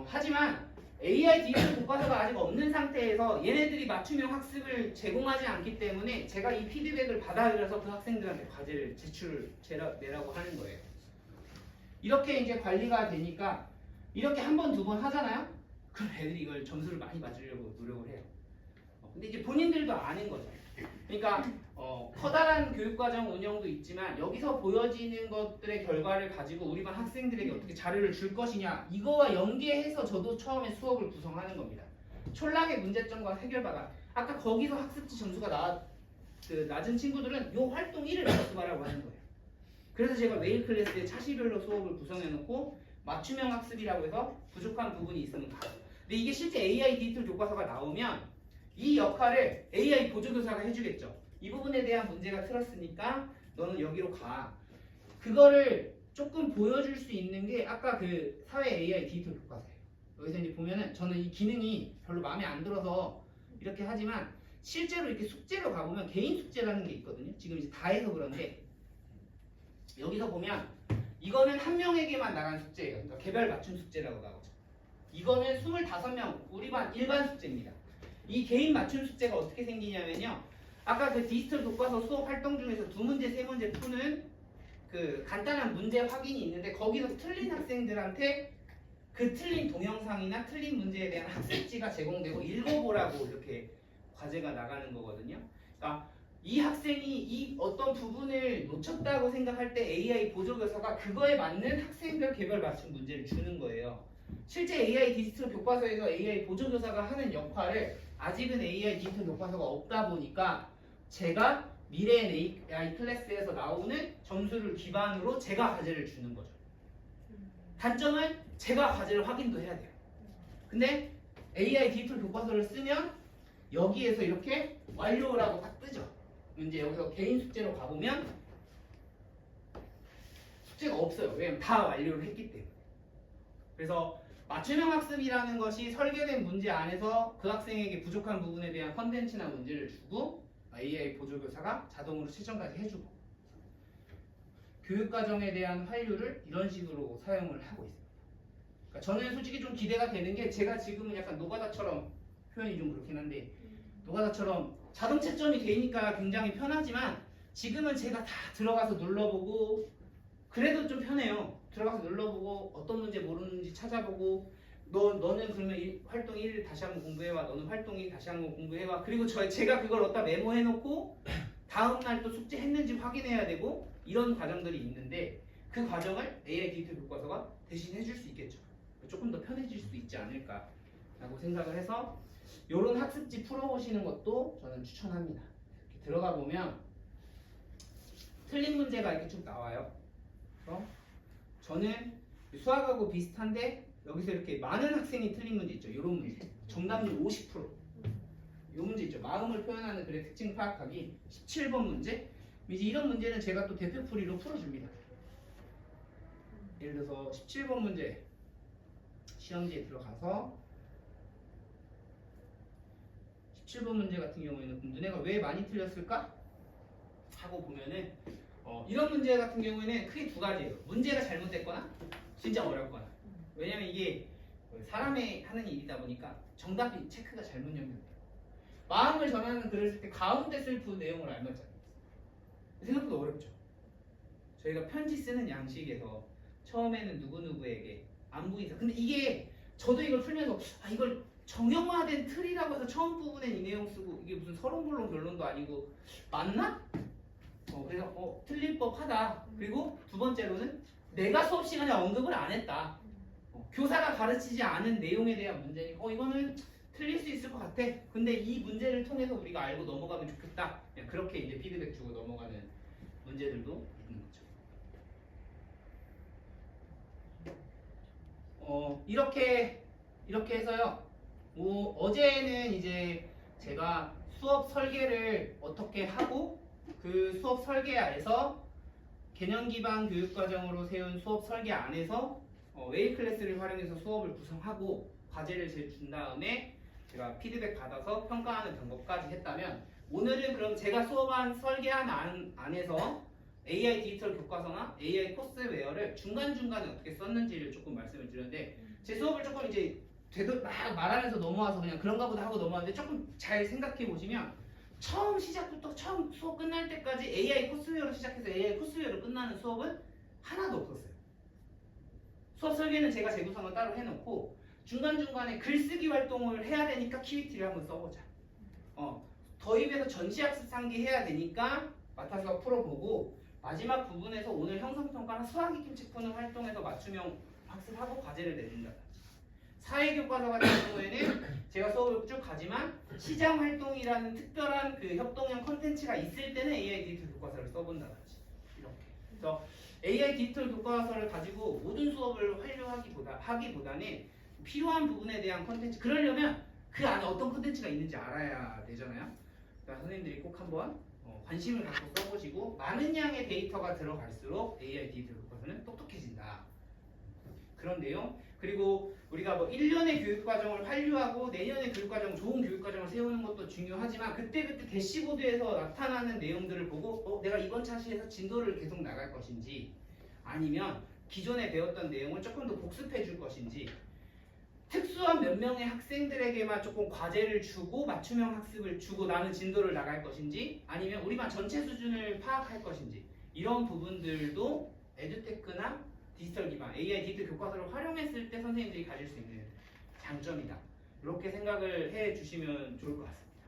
하지만 AI 디지털 교과서가 아직 없는 상태에서 얘네들이 맞춤형 학습을 제공하지 않기 때문에 제가 이 피드백을 받아들여서 그 학생들한테 과제를 내라고 하는 거예요. 이렇게 이제 관리가 되니까 이렇게 한 번, 두 번 하잖아요? 그럼 애들이 이걸 점수를 많이 맞으려고 노력을 해요. 근데 이제 본인들도 아는 거죠. 그러니까 커다란 교육과정 운영도 있지만 여기서 보여지는 것들의 결과를 가지고 우리 반 학생들에게 어떻게 자료를 줄 것이냐 이거와 연계해서 저도 처음에 수업을 구성하는 겁니다. 촌락의 문제점과 해결바가 아까 거기서 학습지 점수가 낮은 친구들은 요 활동 1을 복습하라고 하는 거예요. 그래서 제가 웨일 클래스에 차시별로 수업을 구성해놓고 맞춤형 학습이라고 해서 부족한 부분이 있으면 가. 근데 이게 실제 AI 디지털 교과서가 나오면 이 역할을 AI 보조교사가 해주겠죠. 이 부분에 대한 문제가 틀었으니까 너는 여기로 가. 그거를 조금 보여줄 수 있는 게 아까 그 사회 AI 디지털 교과서예요. 여기서 이제 보면은 저는 이 기능이 별로 마음에 안 들어서 이렇게 하지만 실제로 이렇게 숙제로 가보면 개인 숙제라는 게 있거든요. 지금 이제 다 해서 그런데 여기서 보면 이거는 한 명에게만 나간 숙제예요. 그러니까 개별 맞춤 숙제라고 나오죠. 이거는 25명 우리 반 일반 숙제입니다. 이 개인 맞춤 숙제가 어떻게 생기냐면요. 아까 그 디지털 교과서 수업 활동 중에서 2문제, 3문제 푸는 그 간단한 문제 확인이 있는데 거기서 틀린 학생들한테 그 틀린 동영상이나 틀린 문제에 대한 학습지가 제공되고 읽어보라고 이렇게 과제가 나가는 거거든요. 그러니까 이 학생이 이 어떤 부분을 놓쳤다고 생각할 때 AI 보조교사가 그거에 맞는 학생별 개별 맞춤 문제를 주는 거예요. 실제 AI 디지털 교과서에서 AI 보조교사가 하는 역할을 아직은 AI 디지털 교과서가 없다 보니까 제가 미래의 AI 클래스에서 나오는 점수를 기반으로 제가 과제를 주는 거죠. 단점은 제가 과제를 확인도 해야 돼요. 근데 AI 디지털 교과서를 쓰면 여기에서 이렇게 완료라고 딱 뜨죠. 이제 여기서 개인 숙제로 가보면 숙제가 없어요. 왜냐면 다 완료를 했기 때문에. 그래서 맞춤형 학습이라는 것이 설계된 문제 안에서 그 학생에게 부족한 부분에 대한 컨텐츠나 문제를 주고 AI 보조교사가 자동으로 채점까지 해주고 교육과정에 대한 환류를 이런 식으로 사용을 하고 있습니다. 그러니까 저는 솔직히 좀 기대가 되는 게 제가 지금은 약간 노가다처럼 표현이 좀 그렇긴 한데 노가다처럼 자동 채점이 되니까 굉장히 편하지만 지금은 제가 다 들어가서 눌러보고 그래도 좀 편해요. 들어가서 눌러보고 어떤 문제 모르는지 찾아보고 너는 그러면 이 활동 1을 다시 한번 공부해와 너는 활동 2 다시 한번 공부해와 그리고 제가 그걸 어디다 메모해놓고 다음날 또 숙제 했는지 확인해야 되고 이런 과정들이 있는데 그 과정을 AI 디지털 교과서가 대신 해줄 수 있겠죠. 조금 더 편해질 수도 있지 않을까라고 생각을 해서 이런 학습지 풀어보시는 것도 저는 추천합니다. 이렇게 들어가 보면 틀린 문제가 이렇게 쭉 나와요. 그래서 저는 수학하고 비슷한데 여기서 이렇게 많은 학생이 틀린 문제 있죠. 이런 문제. 정답률 50%. 이 문제 있죠. 마음을 표현하는 글의 특징 파악하기 17번 문제. 이제 이런 문제는 제가 또 대표풀이로 풀어줍니다. 예를 들어서 17번 문제 시험지에 들어가서 17번 문제 같은 경우에는 너네가 왜 많이 틀렸을까? 하고 보면은 이런 문제 같은 경우에는 크게 두 가지예요. 문제가 잘못됐거나 진짜 어렵거나. 왜냐면 이게 사람이 하는 일이다 보니까 정답이 체크가 잘못 연결돼요. 마음을 전하는 글을 쓸 때 가운데 쓸 부 내용을 알면 잘 생각보다 어렵죠. 저희가 편지 쓰는 양식에서 처음에는 누구누구에게 안부인사. 근데 이게 저도 이걸 풀면서 이걸 정형화된 틀이라고 해서 처음 부분엔 이 내용 쓰고 이게 무슨 서론본론 결론도 아니고 맞나? 그래서 틀릴 법하다. 그리고 두 번째로는 내가 수업 시간에 언급을 안 했다. 교사가 가르치지 않은 내용에 대한 문제니까 이거는 틀릴 수 있을 것 같아. 근데 이 문제를 통해서 우리가 알고 넘어가면 좋겠다. 그냥 그렇게 이제 피드백 주고 넘어가는 문제들도 있는 거죠. 이렇게 해서요. 어제는 이제 제가 수업 설계를 어떻게 하고 그 수업 설계 안에서 개념 기반 교육 과정으로 세운 수업 설계 안에서 웨일 클래스를 활용해서 수업을 구성하고 과제를 준 다음에 제가 피드백 받아서 평가하는 방법까지 했다면 오늘은 그럼 제가 수업한 설계한 안에서 AI 디지털 교과서나 AI 코스웨어를 중간중간에 어떻게 썼는지를 조금 말씀을 드렸는데 제 수업을 조금 이제 막 말하면서 넘어와서 그냥 그런가 보다 하고 넘어왔는데 조금 잘 생각해 보시면 처음 시작부터 처음 수업 끝날 때까지 AI 코스웨어로 시작해서 AI 코스웨어로 끝나는 수업은 하나도 없었어요. 수업 설계는 제가 재구성을 따로 해놓고 중간중간에 글쓰기 활동을 해야 되니까 키위티를 한번 써보자. 더입에서 전시학습 상기 해야 되니까 맡아서 풀어보고 마지막 부분에서 오늘 형성평가나 수학 익힘책 푸는 활동에서 맞춤형 학습하고 과제를 내준다. 사회교과서 같은 경우에는 제가 제가 수업을 쭉 가지만 시장 활동이라는 특별한 그 협동형 콘텐츠가 있을 때는 AI 디지털 교과서를 써본다든지 이렇게. 그래서 AI 디지털 교과서를 가지고 모든 수업을 하기보다는 필요한 부분에 대한 콘텐츠, 그러려면 그 안에 어떤 콘텐츠가 있는지 알아야 되잖아요. 그러니까 선생님들이 꼭 한번 관심을 갖고 써보시고, 많은 양의 데이터가 들어갈수록 AI 디지털 교과서는 똑똑해진다. 그런 내용. 그리고 우리가 뭐 1년의 교육과정을 완료하고 내년의 교육과정, 좋은 교육과정을 세우는 것도 중요하지만 그때그때 대시보드에서 나타나는 내용들을 보고 내가 이번 차시에서 진도를 계속 나갈 것인지, 아니면 기존에 배웠던 내용을 조금 더 복습해 줄 것인지, 특수한 몇 명의 학생들에게만 조금 과제를 주고 맞춤형 학습을 주고 나는 진도를 나갈 것인지, 아니면 우리만 전체 수준을 파악할 것인지, 이런 부분들도 에듀테크나 디지털 기반, AI 디지털 교과서를 활용했을 때 선생님들이 가질 수 있는 장점이다. 이렇게 생각을 해 주시면 좋을 것 같습니다.